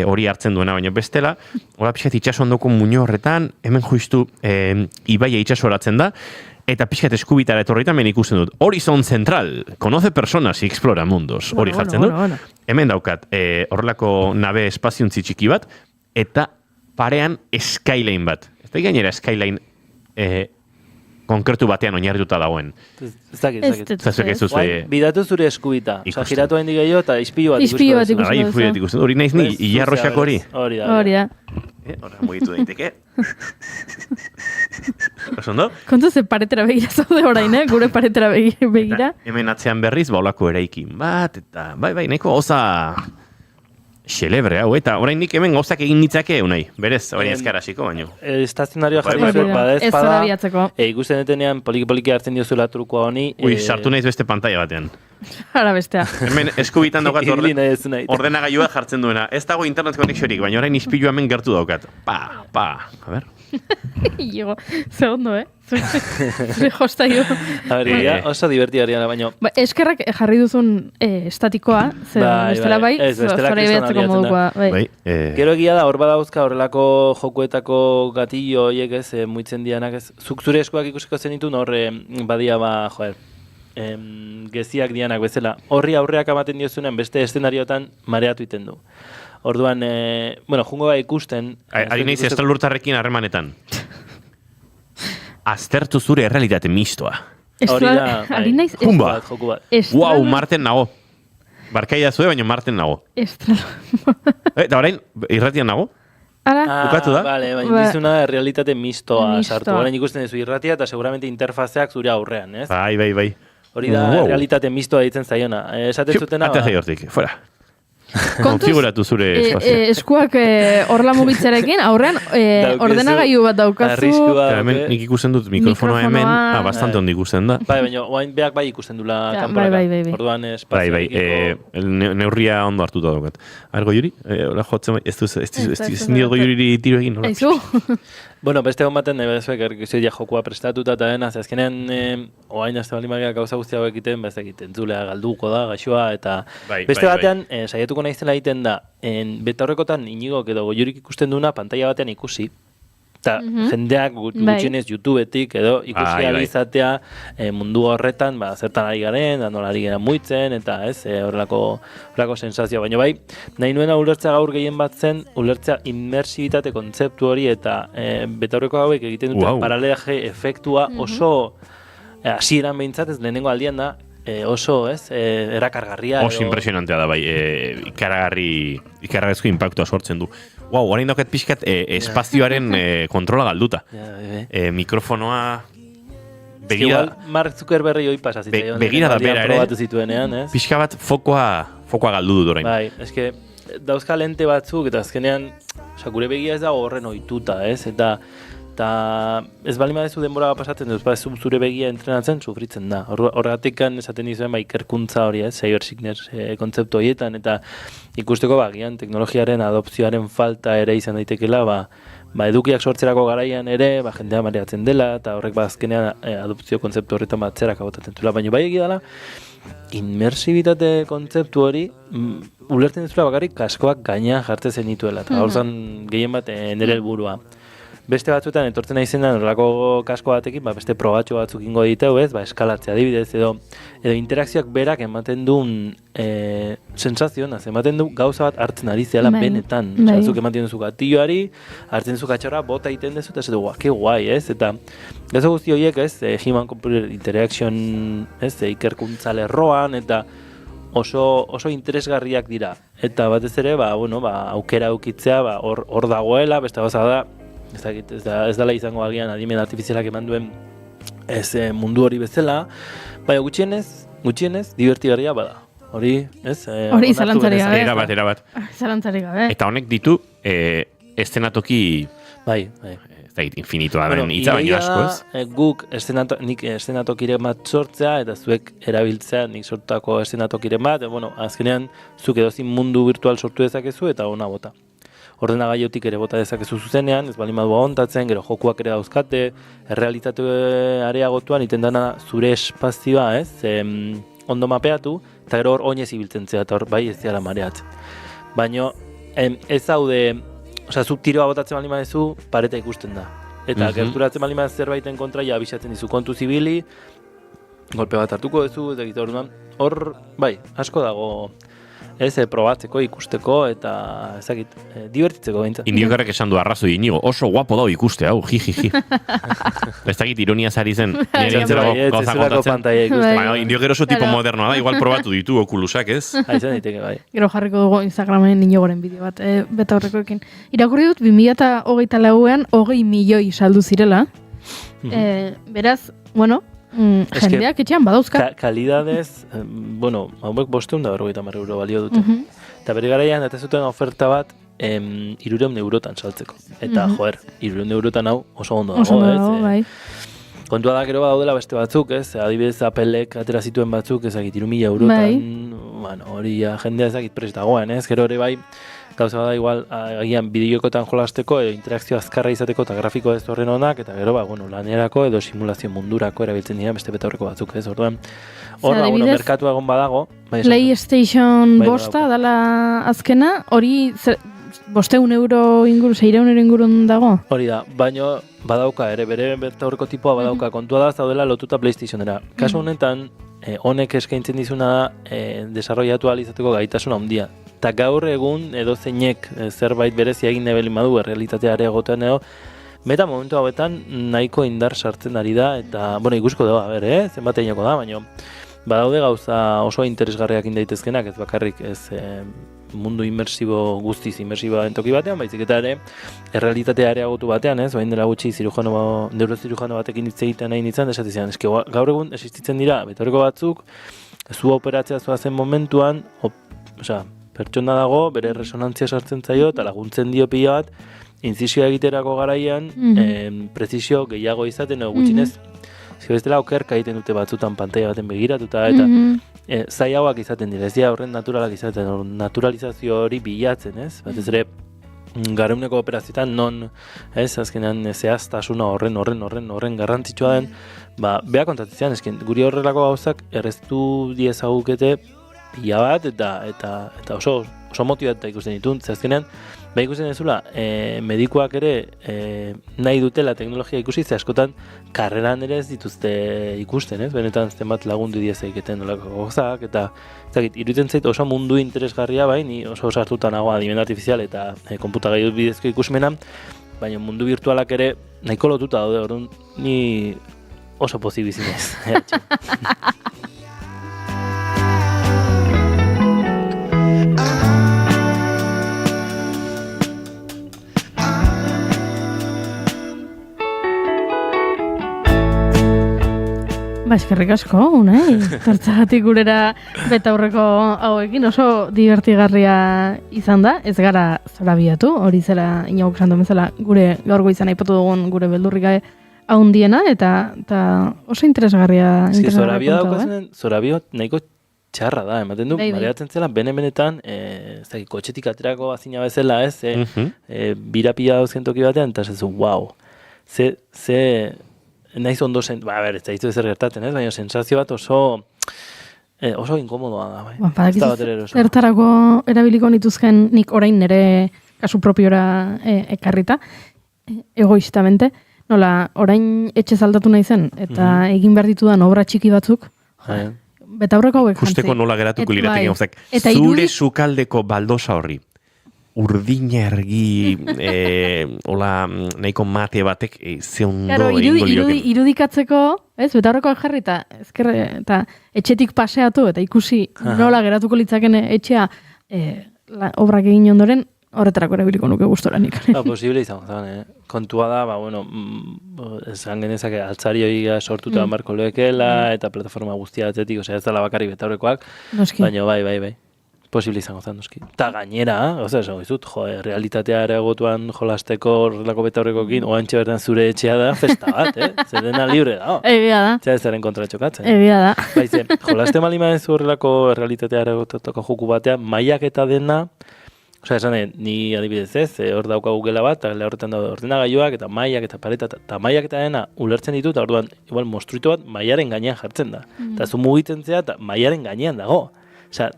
hori hartzen duena, baina bestela, hola pixkat itxaso ondoko muño horretan, hemen justu ibaia itxasoratzen da, eta pixkat eskubitara etorritan men ikusten dut. Horizon Central, conoce personas y explora mundos, hori jartzen dut. Hemen daukat, horrelako nabe espaziontzi txiki bat, eta parean skyline bat. Ez da gainera skyline konkretu batean oinarrituta dagoen. Ez dakit. Bidatu zure eskubita. Osa, giratu hain digeio eta izpilu bat ikusten. Hori naiz ni, ilarroxak hori. Hori da. Hora, mugitu daiteke. Osondo? Kontu ze paretera begira zaude orain, gure paretera begira. Hemen atzean berriz, baulako eraikin bat, eta bai, nahiko oza... Xelebre, hau, eta orain nik hemen gauzak egin nitzake unai, berez, orain ezkara hasiko baino. Estazionarioa jarri zuet, bada ez pada, ikusten detenean poliki hartzen diozula trukua honi. Ui, sartu naiz beste pantalla batean. Ara bestea. Hemen eskubitan daukat ordenagailua jartzen duena. Ez dago internet konexiorik, baina orain ispilu hemen gertu daukat. A ber. Igo, ze ondo, Zure josta ido. A ber, oso divertidaria, baina... Eskerrak jarri duzun estatikoa, bestela bai, zora ibeatzeko modukoa. Gero egia da, hor badauzka horrelako jokuetako gatillo horiek ez, muitzen dianak ez. Zuk zure eskuak ikusiko zenitun hor badia geziak dianak bezala. Horri aurreak amaten diozunen beste eszenariotan mareatu iten du. Orduan, jungo ikusten... Ari naiz estralurtarrekin harremanetan. Aztertu zure errealitate mistoa. Ari naiz... Jumba! Guau, Marten nago. Barkaia zue, baina Marten nago. Eta orain, irratian nago? Bukatu da? Bale, baina dizuna errealitate mistoa sartu. Orain ikusten duzu irratia eta seguramente interfazeak zure aurrean, ez? Bai. Hori da errealitate mistoa ditzen zaiona. Esaten zutena... Ate zai hortik, fuera. Konfiguratu zure espazioa. Eskuak horla mugitzarekin, aurrean ordenagailu bat daukazu. Nik ikusten dut mikrofonoa hemen, bastante ondo ikusten da. Bai, baina oain beak bai ikusten dula kanporaka. Orduan espazioa. Bai, neurria ondo hartuta daukat. Argo Juri? Hora jotzen bai, ez nirgo Juri tiro egin. Aizu? Bueno, beste hon baten, bezuek errekizoidia jokua prestatuta eta dena, azkenean, oain azte bali magia gauza guztia hau egiten, ez egiten, zulea galduko da, gaixoa, eta beste batean, saietuko naizela egiten da, beta horrekotan Iñigok edo Goiurik ikusten duna pantalla batean ikusi, eta jendeak gutxienez YouTubetik edo ikusi alizatea mundu horretan, zertan ari garen, nola ari gara muitzen, eta horrelako sensazioa. Baina bai, nahi nuena ulertzea gaur gehien bat zen, ulertzea inmersibitate kontzeptu hori eta betaurreko hauek egiten dute paralelaje efektua oso hasieran behintzat ez lehenengo aldian da, oso, erakargarria. Oso impresionantea da, bai, ikaragarrizko impactua sortzen du. Wow, orain daukat pixkat espazioaren kontrola galduta. Mikrofonoa begira... Igual Mark Zuckerberg hoi pasa zitzaion. Begira da bera ere, zituenean, pixka bat fokoa galdu dut orain. Bai, eske dauzka lente batzuk, eta azkenean, gure begia ez dago horren ohituta, eta ez bali madezu denbora pasatzen duz, zure begia entrenatzen, sufritzen da. Horregatik esaten dizuen ikerkuntza hori, cyber sickness kontzeptu horietan, eta ikusteko bagian teknologiaren adopzioaren falta ere izan daitekela, edukiak sortzerako garaian ere, jendea mareatzen dela, eta horrek azkenean adopzio kontzeptu horretan batzerak abotatzen zuela, baina bai egia dela, inmersibitate kontzeptu hori ulertzen duzula bakarrik kaskoak gaina jartzen zenituela, eta horzan gehien bat nire helburua. Beste batzuetan etortzen nahi zenan horrelako kasko batekin, beste probatxo batzuk ingo diteu, eskalatzea adibidez, edo interakzioak berak ematen duen sensazioa, ematen du gauza bat hartzen ari zehala benetan. Zuk ematen duzu gatilloari, hartzen zu katxorra, bota egiten dezu, eta ez du, ke guai, eta gazo guzti horiek, Human Computer Interaction, ikerkuntza lerroan, eta oso interesgarriak dira. Eta batez ere, aukera aukitzea, hor dagoela, beste gauza da, ez dela izango agian adimen artifizialak eman duen mundu hori bezala, baina gutxienez divertigarria bada. Hori, hori zalantzari gabe. Erabat. Zalantzari gabe. Eta honek ditu eszenatoki infinitoa den hitza baino asko, Guk nik eszenatokiren bat sortzea, eta zuek erabiltzea nik sortutako eszenatokiren bat, azkenean zuk edozin mundu virtual sortu dezakezu eta ona bota. Ordenagailutik ere bota dezakezu zuzenean, ez baldin badua ontatzen, gero jokuak ere dauzkate, errealitate areagotuan iten dana zure espazioa, ondo mapeatu, eta gero hor oinez ibiltzen zea, eta hor bai ez zela mareatzen. Baina ez zaude, zuk tiroa botatzen baldin badezu, pareta ikusten da. Eta gerturatzen baldin badez zerbaiten kontra, ja abisatzen dizu kontu zibili, golpe bat hartuko duzu, eta egite hor, bai, asko dago, probatzeko, ikusteko, eta ezakit, divertitzeko behintzat. Indiokarrek esan du arrazoi inigo, oso guapo dau ikuste, hau, ji. Ezakit ironia zari zen, nire gauza kontatzen. Indiokero oso tipo modernoa da, igual probatu ditu Oculusak, ez? Haizan diteke, bai. Gero jarriko dugu Instagramen Inigoren bideo bat, beta horrekoekin. Irakurri dut, 2024an 20 milioi saldu zirela. Beraz, jendeak etxean badauzka. Kalidadez, hauek 550 euro balio dute. Eta bere garaian, eta zuten oferta bat, 300 eurotan saltzeko. Eta, 300 eurotan hau oso ondo dago, bai. Kontua da, gero badaudela beste batzuk, adibidez Applek atera zituen batzuk, 3.000 eurotan, hori jendea ezagit prest dagoen, gero ere bai, gauza bada igual, agian bideokotan jolasteko, interakzio azkarra izateko eta grafiko ez horren honak, eta gero, lanerako edo simulazio mundurako erabiltzen dira beste betaurreko batzuk, orduan. Hor, merkatu egon badago. PlayStation bosta dala azkena, hori 500 euro inguru, 600 euro ingurun dago? Hori da, baino badauka ere, bere betaurreko tipoa badauka, kontua da zaudela lotuta PlayStationera. Kasu honetan, honek eskaintzen dizuna da, desarrollatu izateko gaitasuna handia. Eta gaur egun edo zeinek zerbait berezia egin nebelin badu errealitatea areagotean edo, meta momentu hauetan nahiko indar sartzen ari da, eta, ikusko da, zenbat einako da, baina badaude gauza oso interesgarriak indaitezkenak, ez bakarrik ez mundu inmersibo guztiz inmersiboa entoki batean, baizik eta ere errealitatea areagotu batean, bain dela gutxi neurozirujano batekin hitz egiten nahi nintzen, esatizean, gaur egun existitzen dira, betoreko batzuk, zu operatzea zuazen momentuan, pertsona dago, bere resonantzia sartzen zaio, eta laguntzen dio pila bat, inzisioa egiterako garaian, prezisio gehiago izaten, gutxinez, zibestela okerka egiten dute batzutan pantaila baten begiratuta, eta zaiagoak izaten dira, ez dira horren naturalak izaten, naturalizazio hori bilatzen, batez ere, gareuneko operazioetan non, azkenean zehaztasuna horren garrantzitsua den, beha kontatzean, guri horrelako gauzak erreztu diezagukete pila bat, eta oso motibatuta ikusten ditun, azkenean, ikusten dezula, medikuak ere nahi dutela teknologia ikusi, ze askotan karreran ere ez dituzte ikusten, benetan zenbat lagundu diezagiketen nolako gauzak, eta iruditzen zait oso mundu interesgarria bai, ni oso sartuta nago adimen artifizial eta konputagailu bidezko ikusmenan, baina mundu virtualak ere nahiko lotuta daude, orduan ni oso pozibizinez. eskerrik asko, unai. Tortzagatik gurera betaurreko hauekin oso divertigarria izan da. Ez gara zorabiatu, hori zela inagok esan duen bezala gure gaurgo izan aipatu dugun gure beldurrik haundiena, eta oso interesgarria. Zorabia daukazen, zorabio nahiko txarra da, ematen du, mareatzen zela, benetan, kotxetik aterako azina bezala, ez, birapia dauzken toki batean, eta zezu, wow, ze naiz ondo zen, ez da iztu ezer gertatzen, ez, baina sensazio bat oso inkomodoa da, bai. Zertarako erabiliko nituzken nik orain nire kasu propiora ekarrita, egoistamente, nola, orain etxe aldatu nahi zen, eta egin behar ditudan obra txiki batzuk, betaurreko hauek jantzi. Justeko nola geratuko lirateke gauzak. Zure sukaldeko baldosa horri, urdina ergi, hola, nahiko mate batek, ze ondo egingo lioken. Irudikatzeko, ez, betaurreko jarri, eta etxetik paseatu, eta ikusi nola geratuko litzaken etxea obrak egin ondoren, horretarako erabiliko nuke gustoranik. Posible izango zen, kontua da, esan genezake altzari hori sortuta marko lekeela, eta plataforma guztia atzetik, osea ez dela bakari betaurrekoak, baina bai, posible izango zen, noski. Ta gainera, esan gizut, realitatea eragotuan jolasteko horrelako betaurrekoekin, oantxe bertan zure etxea da, festa bat, zer dena libre da. Egia da. Zer ez zaren kontra txokatzen. Egia da. Baize, jolaste malima ez horrelako realitatea eragotutako joku batean, mailak eta dena, osea, esan, ni adibidez ez, hor daukagu gela bat, eta horretan da ordenagailuak, eta mailak, eta pareta, eta mailak eta dena ulertzen ditu, eta orduan, igual, monstruito bat mailaren gainean jartzen da. Eta zu mugitzen zea, eta mailaren gainean dago. Osea,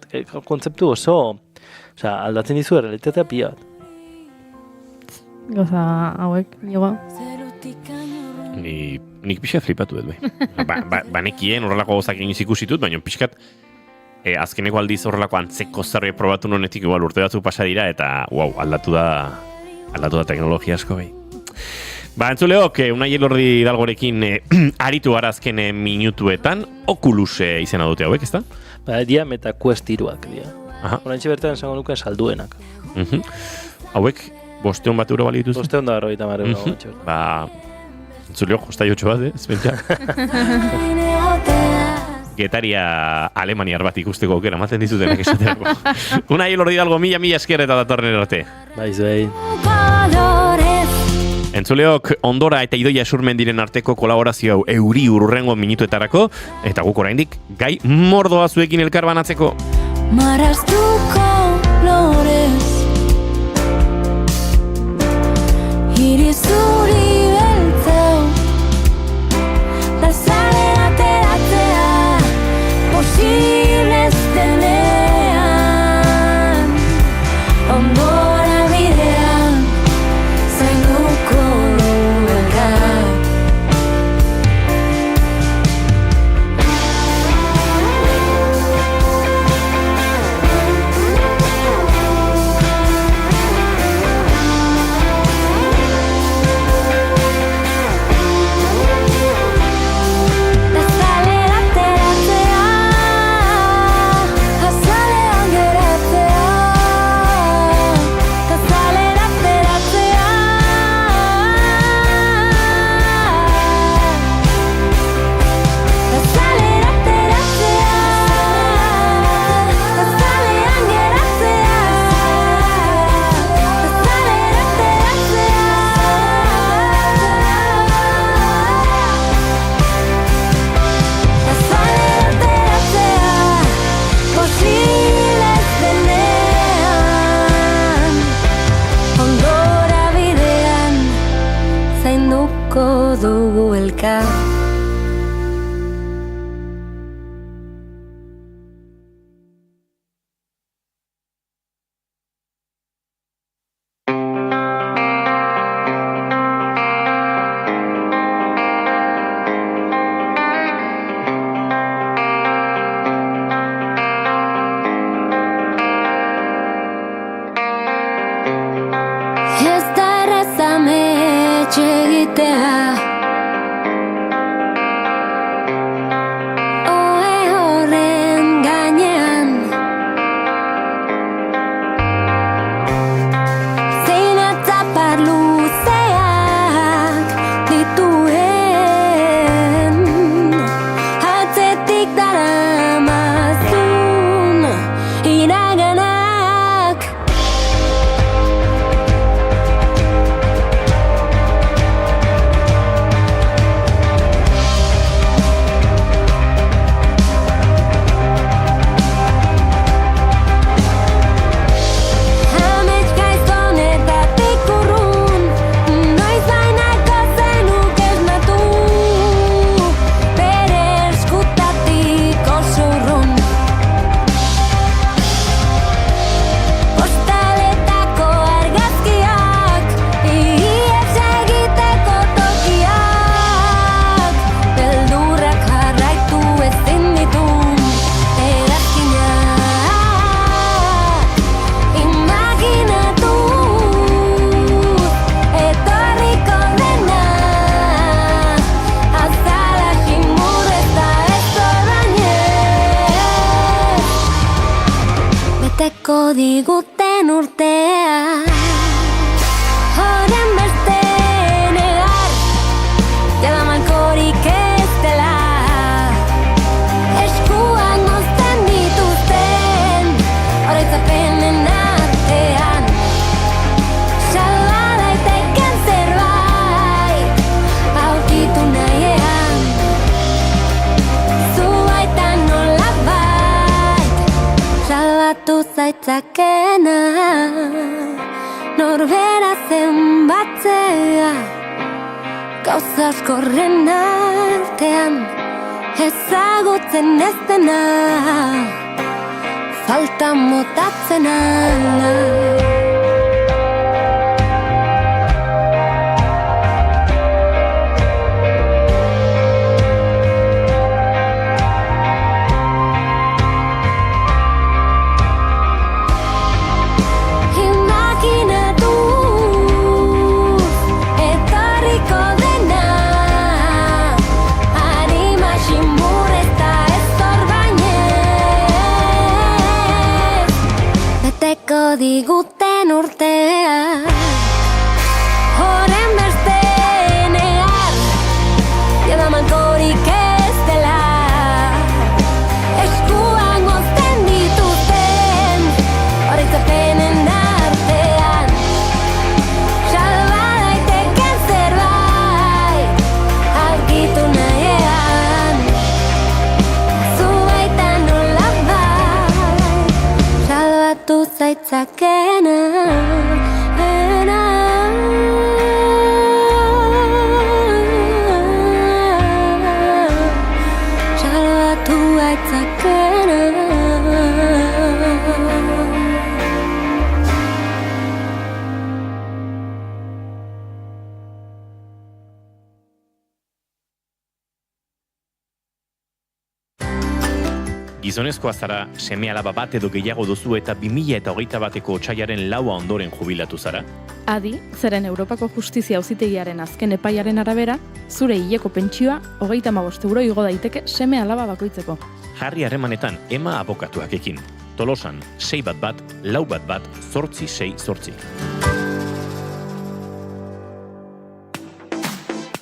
kontzeptu oso, aldatzen dizu realitatea pia bat. Goza hauek, nigo. Nik pixkat flipatu dut, banekien horrelako gozak egin ikusitut, baina pixkat azkeneko aldiz horrelako antzeko zerbait probatu nonetik igual urte batzuk pasa dira, eta aldatu da teknologia asko bai. Entzuleok, Unai Elordi Hidalgorekin aritu gara azken minutuetan, Oculus izena dute hauek, ezta? Dia Meta Quest 3ak dira. Horantxe bertan esango nuke salduenak. Hauek, 500 bat euro bali dituz? 550 euro. Entzuleok, jostaiotxo bat, ez pentsa? Getaria alemaniar bat ikusteko aukera maten dizutenak esaterako. Unai Elordi Hidalgo, mila esker eta datorren arte. Bai. Entzuleok, Ondora eta Idoia Esurmendiren arteko kolaborazio hau euri urrengo minutuetarako, eta guk oraindik gai mordoa zuekin elkar banatzeko. Marraztuko lorez hiri zuri beltzau da zare ateratzea posible ez denean ondora bidean zainduko duelkar. Dugu elkar. Ez da errezame etxegitea diguten urtea Horen beste negar Jada malkorik ez dela Eskuan mozten dituzten Oroitzapenen artean Salba daiteken zerbait Aurkitu nahiean Zuaitan nolabait Salbatu zaitzakena Norbera zenbatzea Gauza askorren artean Ezagutzen ez dena Falta motatzen ala diguten urtea Horen beste negar Jada malkorik ez dela Eskuan mozten dituzten Oroitzapenen artean Salba daiteken zerbait Aurkitu nahiean Zuaitan nolabait Salbatu zaitzakena Salbatu zaitzakena Gizonezkoa zara, seme-alaba bat edo gehiago duzu eta 2021ko otsailaren 4 ondoren jubilatu zara? Adi, zeren Europako Justizia Auzitegiaren azken epaiaren arabera, zure hileko pentsioa 35 euro igo daiteke seme-alaba bakoitzeko. Jarri harremanetan Ema abokatuakekin. Tolosan 611-411-868.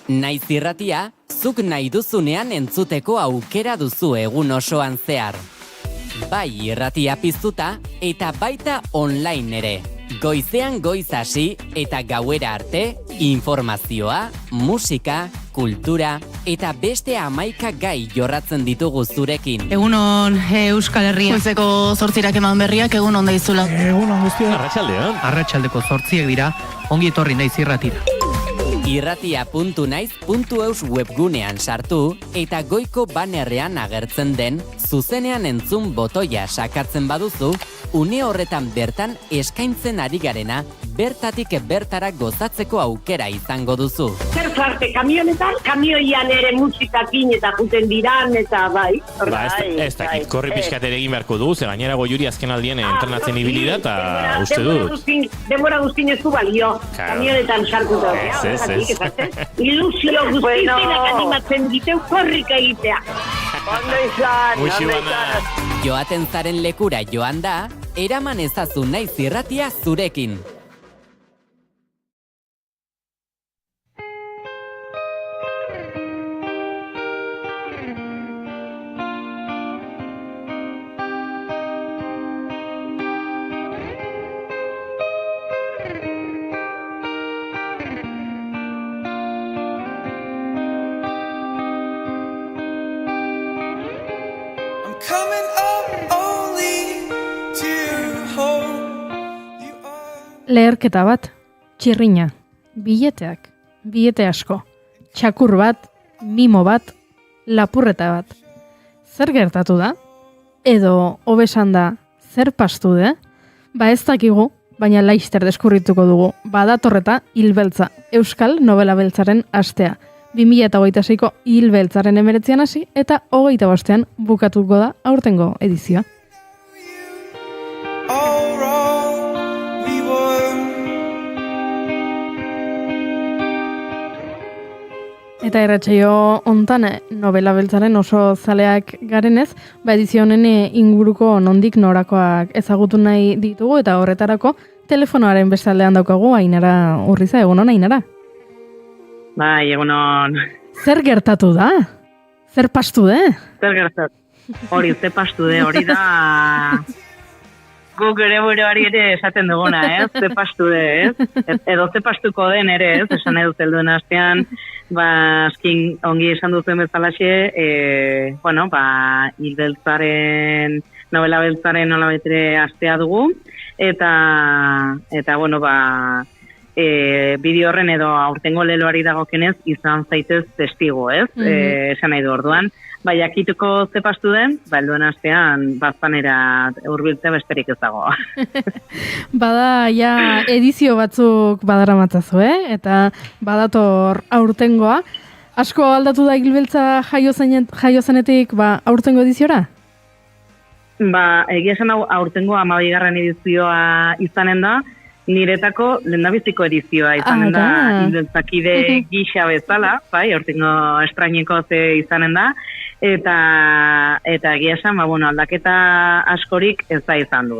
Naiz irratia, zuk nahi duzunean entzuteko aukera duzu egun osoan zehar. Bai irratia piztuta eta baita online ere. Goizean goiz hasi eta gauera arte, informazioa, musika, kultura eta beste 11 gai jorratzen ditugu zurekin. Egunon Euskal Herria. Goizeko 8 eman berriak egunon daizula. Egunon guztia. Arratsaldean. Arratsaldeko 8 dira. Ongi etorri naiz irratira. Irratia.naiz.eus webgunean sartu eta goiko banerrean agertzen den zuzenean entzun botoia sakatzen baduzu, une horretan bertan eskaintzen ari garena bertatik bertara gozatzeko aukera izango duzu. Zer zarte kamionetan, kamioian ere musikakin eta juten diran eta bai. Ez dakit, korri pixkat ere egin beharko du, ze gainera Goiuri azken aldien entrenatzen ibili da, eta uste dut. Denbora guztin ez du balio, kamionetan sartuta. Ilusio guztiak animatzen diteu korrika egitea. Ondo izan. Joaten zaren lekura joan da, eraman ezazu naiz irratia zurekin. Leherketa bat, txirrina, bileteak, bilete asko, txakur bat, mimo bat, lapurreta bat. Zer gertatu da? Edo, hobesan da, zer pastu de? Ba ez dakigu, baina laister deskurrituko dugu, badatorreta hilbeltza, Euskal Nobela Beltzaren astea. 2026ko hilbeltzaren 19 hasi eta 25ean bukatuko da aurtengo edizioa. Eta irratsaio hontan novela beltzaren oso zaleak garenez, edizio honen inguruko nondik norakoak ezagutu nahi ditugu eta horretarako telefonoaren bestaldean daukagu Ainara Urriza, egunon Ainara. Bai, egunon. Zer gertatu da? Zer pastu de? Zer gertatu? Hori, ze pastu de, hori da... Guk ere buruari ere esaten duguna, ze pastu de, Edo ze pastuko den ere, esan edo zelduen astean, askin ongi esan duzen bezalaxe, hilbeltzaren, novela beltzaren nola betere astea dugu, eta bideo horren edo aurtengo leloari dagokenez izan zaitez testigo, esan nahi du orduan. Bai, jakituko ze pastu den, helduen astean baztanera hurbiltzea besterik ez dago. Bada, ja, edizio batzuk badaramatzazu, eta badator aurtengoa. Asko aldatu da hilbeltza jaio zenetik aurtengo ediziora? Egia esan aurtengo 12. edizioa izanen da, niretako lehendabiziko edizioa izanen da hilbeltzakide gisa bezala, bai, aurtengo estraineko ze izanen da, eta egia esan, aldaketa askorik ez da izan du,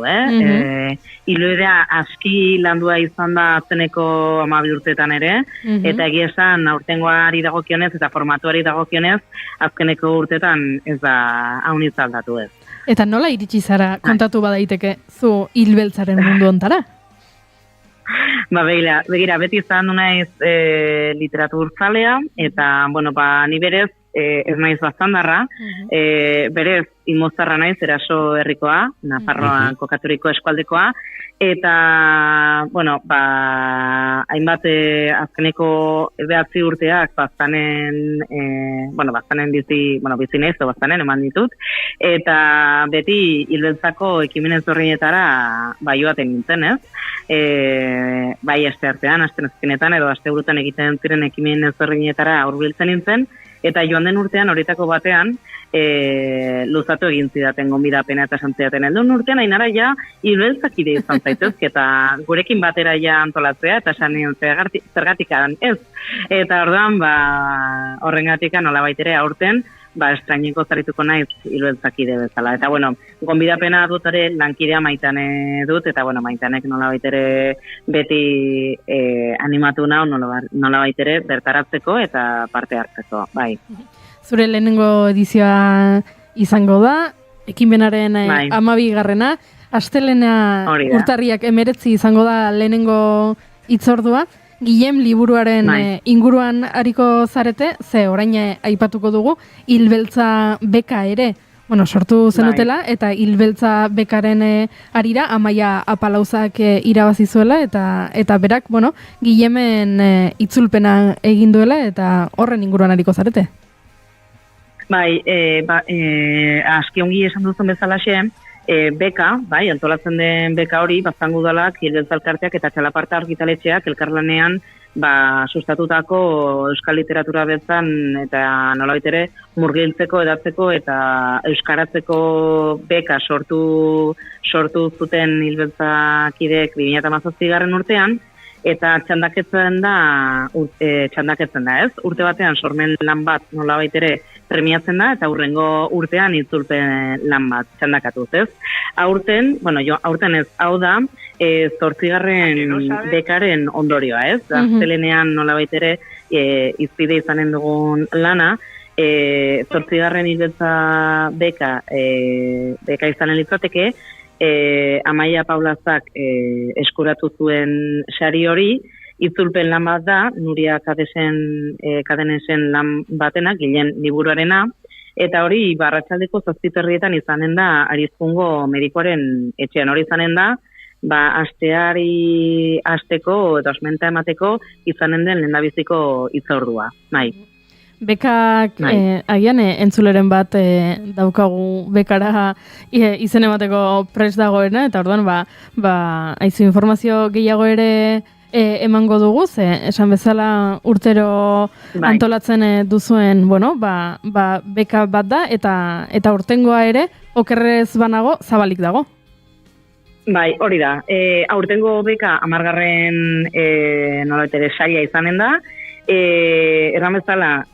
Iluidea aski landua izan da azkeneko 12 urteetan ere, eta egia esan aurtengoari dagokionez eta formatuari dagokionez azkeneko urteetan ez da haunitz aldatu ez. Eta nola iritsi zara kontatu badaiteke zu hilbeltzaren mundu ontara? Begira, beti izan du naiz literaturtzalea, eta, ni berez, ez naiz baztandarra, berez, Imozarra naiz, Eraso herrikoa, Nafarroan kokaturiko eskualdekoa, eta, hainbat azkeneko 9 urteak baztanen bizi naiz, baztanen eman ditut, eta beti hilbeltzako ekimenen zorrinetara joaten nintzen, bai aste artean, aste nezkenetan, edo aste burutan egiten ziren ekimenen zorrinetara hurbiltzen nintzen, eta joan den urtean, horietako batean, luzatu egin zidaten gonbidapena eta santzidaten. Elduen urtean, Ainara ja, hilbeltzakide izan zaitezke, eta gurekin batera ja antolatzea, eta esan nion zergatikan ez. Eta orduan, horrengatikan nolabait ere aurten, estraineko zarituko naiz hilbeltzakide bezala. Eta, gonbidapena dut ere lankidea Maitane dut, eta, Maitanek nolabait ere beti animatu nau nolabait ere bertaratzeko eta parte hartzeko, bai. Zure lehenengo edizioa izango da, ekimenaren 12. Astelena urtarriak 19 izango da lehenengo hitzordua. Guillem liburuaren inguruan ariko zarete, ze orain aipatuko dugu, hilbeltza beka ere, sortu zenutela, eta hilbeltza bekaren arira, Amaia Apalauzak irabazizuela, eta berak, Guillemen itzulpena egin duela, eta horren inguruan ariko zarete. Aski ongi esan duzen bezalaxe, beka, antolatzen den beka hori, Baztango Udalak, Hilbeltza Elkarteak eta Txalaparta Argitaletxeak elkarlanean sustatutako euskal literatura beltzan eta nolabait ere murgiltzeko, edatzeko eta euskaratzeko beka sortu zuten Hilbeltzakideek 2017 urtean, eta txandaketzen da, urte batean sormen lan bat nolabait ere premiatzen da, eta hurrengo urtean itzulpen lan bat txandakatuz, Aurten ez, hau da, 8. bekaren ondorioa, Gaztelenean nolabait ere izpide izanen dugun lana, 8. hilbeltza beka izanen litzateke, Amaia Paulazak eskuratu zuen sari hori, itzulpen lan bat da, Nuria Kadenesen lan batena, Guillem liburuarena, eta hori arratsaldeko 7:00 izanen da Arizkungo medikoaren etxean, hori izanen da, asteari asteko eta osmenta emateko izanen den lehendabiziko hitzordua, Bekak, agian entzuleren bat daukagu bekara izen emateko prest dagoena, eta orduan, haizu informazio gehiago ere emango dugu, esan bezala urtero antolatzen duzuen, beka bat da, eta urtengoa ere, okerrez banago, zabalik dago. Hori da. Aurtengo beka 10. nolabait ere saria izanen da, Erran bezala,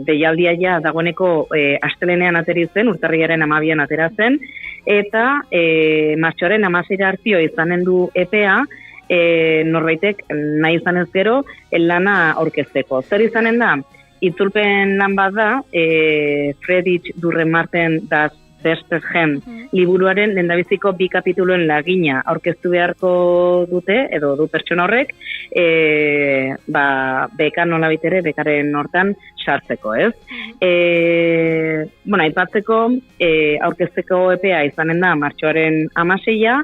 deialdia ja dagoeneko astelenean ateri zen, urtarriaren 12an atera zen, eta martxoaren 16 hartio izanen du epea, norbaitek nahi izanez gero lana aurkezteko. Zer izanen da? Itzulpen lan bat da, Friedrich Dürrenmatten das Westergem liburuaren lehendabiziko 2 kapituluen lagina aurkeztu beharko dute, edo du pertsona horrek, beka nola bitere, bekaren hortan sartzeko, ez? Aipatzeko, aurkezteko epea izanen da martxoaren 16a,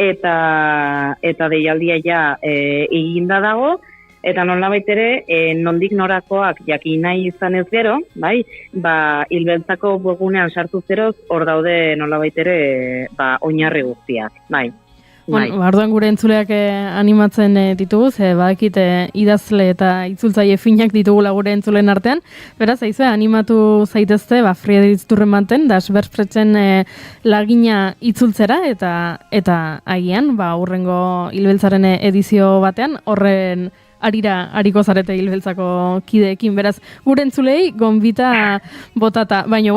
eta deialdia ja eginda dago, eta nolabait ere, nondik norakoak jakin nahi izanez gero, bai, hilbeltzako webgunean sartu zeroz, hor daude nolabait ere, oinarri guztiak, bai. Orduan gure entzuleak animatzen ditugu, badakit idazle eta itzultzaile finak ditugula gure entzulen artean, beraz, animatu zaitezte, Friedrich Dürrenmatten, das Westergem lagina itzultzera, eta agian, hurrengo hilbeltzaren edizio batean, horren ariko zarete hilbeltzako kideekin, beraz, gure entzulei gonbita botata, baina,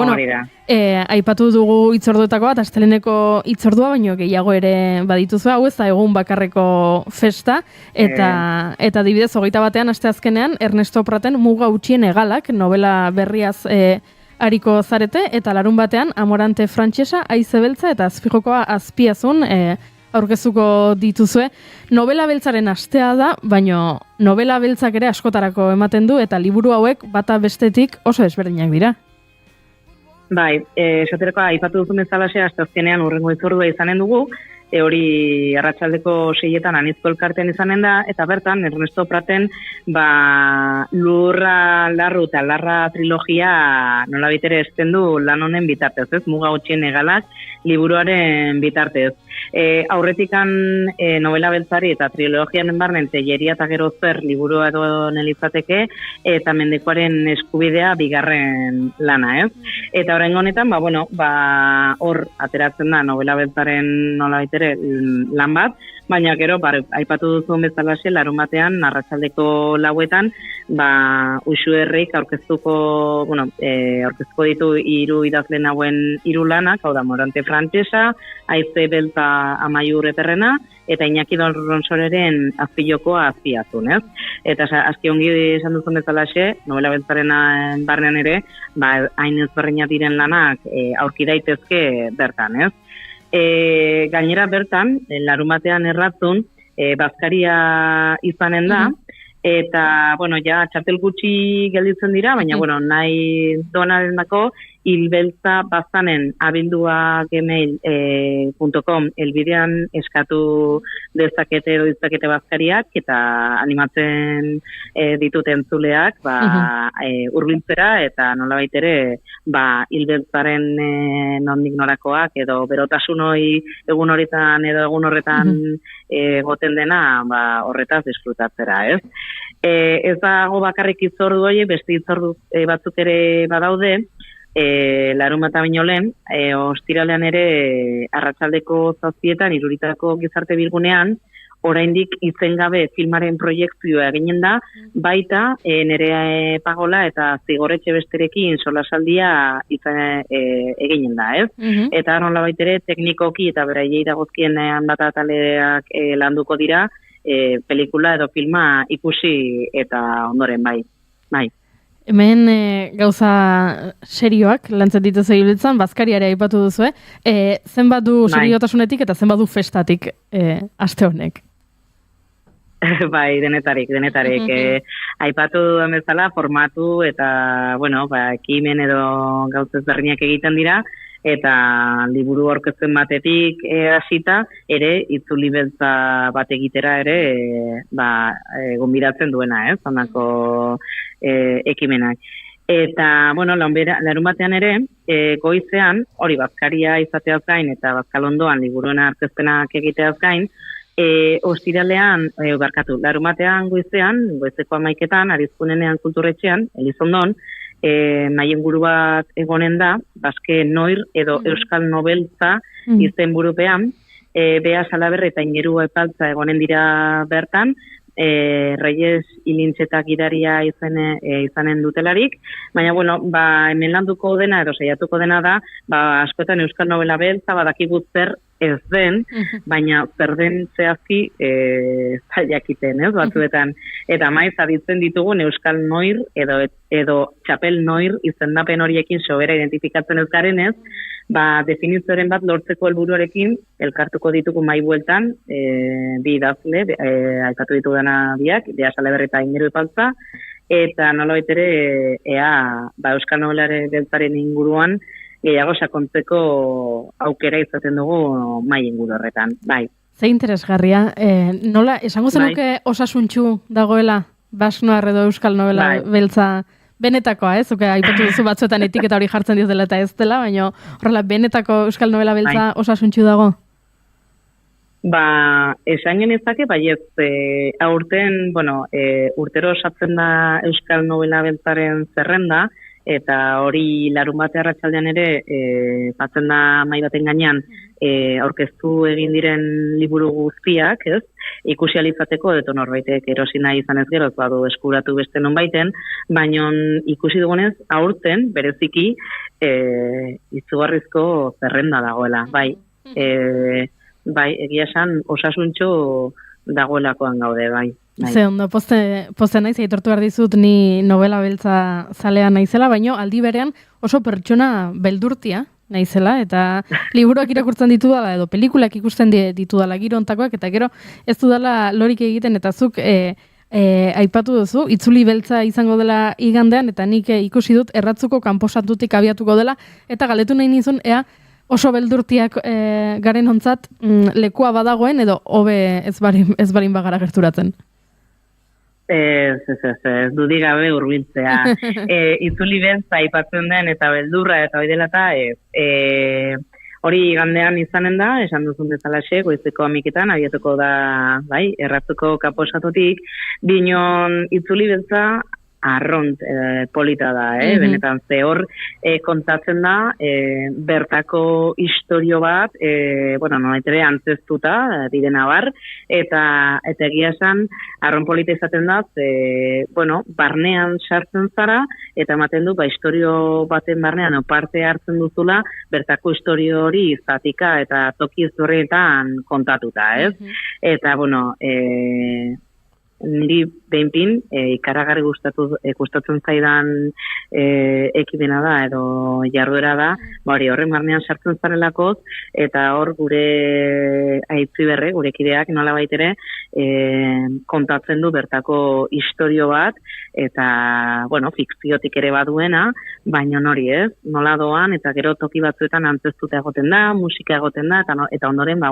aipatu dugu itzorduetako bat, asteleneko itzordua, baina gehiago ere badituzu, hau ez da egun bakarreko festa, eta adibidez, 21 asteazkenean, Ernesto Praten Muga Hutsien Hegalak, novela berriaz ariko zarete, eta larun batean, Amorante Frantsesa, Haize Beltza, eta Azpijokoa Azpiazun, aurkezuko dituzue. Novela beltzaren astea da, baina novela beltzak ere askotarako ematen du, eta liburu hauek bata bestetik oso ezberdinak dira. Bai, esaterako aipatu duzu bezalaxe, asteazkenean urrengo itzordua izanen dugu, hori arratsaldeko 6etan Anizko elkartean izanen da, eta bertan Ernesto Praten Lurra, Larru eta Larra trilogia nolabait ere esten du lan honen bitartez, ez? Muga Hutsien Hegalak liburuaren bitartez. Aurretikan novela beltzari eta trilogiaren barnen Telleria eta gero zer liburua edo nelizateke, eta Mendekoaren eskubidea bigarren lana, ez? Eta oraingo honetan, hor ateratzen da novela beltzaren nolabait ere lan bat, baina gero, aipatu duzuen bezalaxe, larun batean, arratsaldeko 4etan, Uxu Herrik aurkeztuko ditu 3 idazle hauen 3 lanak, hau da, Morante Frantsesa, Haize Beltza Amaiur Eperrena, eta Iñaki Ronsoreren Azpijokoa Azpiazun, ez? Eta aski ongi esan duzuen bezalaxe, novela beltzaren barnean ere, hain ezberdinak diren lanak aurki daitezke bertan, ez? Gainera bertan, larun batean erratzun, bazkaria izanen da, eta, txartel gutxi gelditzen dira, baina, nahi donaren dako, hilbeltza bazanen abildua@gmail.com elbidean eskatu dezakete edo ditzakete bazkariak, eta animatzen ditut entzuleak hurbiltzera, eta nolabait ere hilbeltzaren nondik norakoak, edo berotasun hori egun horretan edo egun horretan goten dena horretaz disfrutatzera, ez? Ez dago bakarrik itzordu hori, beste itzordu batzuk ere badaude, larun bat baino lehen, ostiralean ere arratsaldeko 7etan Iruritako gizarte bilgunean, oraindik izengabe filmaren proiekzioa eginen da, baita Nerea Pagola eta Zigorretxe besterekin solasaldia eginen da, ez? Eta nolabait ere teknikoki eta beraiei dagozkien bat ataleak landuko dira, pelikula edo filma ikusi eta ondoren, bai. Hemen gauza serioak lantzen dituzu hilbiltzan, bazkariare aipatu duzu, zenbat du seriotasunetik eta zenbat du festatik aste honek? Bai, denetarik. Aipatu duen bezala, formatu eta, ekimen edo gauza ezberdinak egiten dira, eta liburu aurkezpen batetik hasita ere itzuli beltza bat egitera ere gonbidatzen duena, ez? Honako ekimenak. Eta, larun batean ere, goizean, hori bazkaria izateaz gain eta bazkalondoan liburuen aurkezpenak egiteaz gain, ostiralean, larun batean goizeko 11etan, Arizkunenean kulturretxean, Elizondon, nahien buru bat egonen da, Baske Noir edo Euskal Nobeltza izen burupean, Bea Salaberri eta Ingerua Epaltza egonen dira bertan, Reyes Ilintxetak gidaria izanen dutelarik, baina, bueno, hemen landuko dena, edo saiatuko dena da, askotan euskal novela beltza, badakigu zer ez den, baina zer den zehazki jakiten, ez, batzuetan. Eta maiz, aditzen ditugun euskal noir, edo txapel noir izendapen horiekin sobera identifikatzen ez garenez, definizioaren bat lortzeko helburuarekin elkartuko ditugu mai bueltan, bi idazle, aipatu ditugana biak, Bea Salaberri eta Iñigo Epaltza, eta nolabait ere euskal novelaren beltzaren inguruan gehiago sakontzeko aukera izaten dugu mai inguru horretan, bai. Ze interesgarria, nola, esango zenuke osasuntxu dagoela Basnoar edo euskal novela beltza benetakoa, ez? Aipatu duzu batzuetan etiketa hori jartzen diotela eta ez dela, baina horrela benetako euskal novela beltza osasuntxu dago? Esan genezake, baiez, aurten, urtero osatzen da euskal novela beltzaren zerrenda, eta hori larun bate arratsaldean ere patzen da mai baten gainean aurkeztu egin diren liburu guztiak, ez? Ikusi alizateko, edo norbaitek erosi nahi izan ez gero, badu eskuratu beste nonbaiten, baina ikusi dugunez, aurten, bereziki, izugarrizko zerrenda dagoela, bai. Egia esan, osasuntxo dagoelakoan gaude, bai. Ze ondo, poste naiz, aitortu behar dizut ni novela beltza zalea naizela, baina aldi berean oso pertsona beldurtia naizela, eta liburuak irakurtzen ditudala, edo pelikulak ikusten ditudala giro ontakoak, eta gero ez dudala lorik egiten, eta zuk aipatu duzu, itzuli beltza izango dela igandean, eta nik ikusi dut erratzuko kanposatutik abiatuko dela, eta galdetu nahi nizun, oso beldurtiak garen ontzat lekua badagoen, edo hobe ez barin bagara gerturatzen. Ez dudik gabe urbiltzea. Itzuli beltza aipatzen den eta beldurra eta hori dela eta hori igandean izanen da, esan duzun bezalaxe, goizeko amiketan, abiatuko da, erratzuko kaposatutik, binon itzuli beltza arront polita da, benetan ze hor kontatzen da bertako istorio bat, nolaitere antzeztuta, direna bar, eta egia esan arront polita izaten da, barnean sartzen zara, eta ematen du, istorio baten barnean parte hartzen duzula, bertako istorio hori zatika eta toki ezberdinetan kontatuta, ez? Eta, niri behinpin ikaragarri gustatzen zaidan ekimena da edo jarduera da, horren barnean sartzen zarelakoz, eta hor gure Aitziberre, gure kideak nolabait ere kontatzen du bertako istorio bat, eta, fikziotik ere baduena, baina hori ez, nola doan, eta gero toki batzuetan antzeztuta egoten da, musika egoten da, eta ondoren,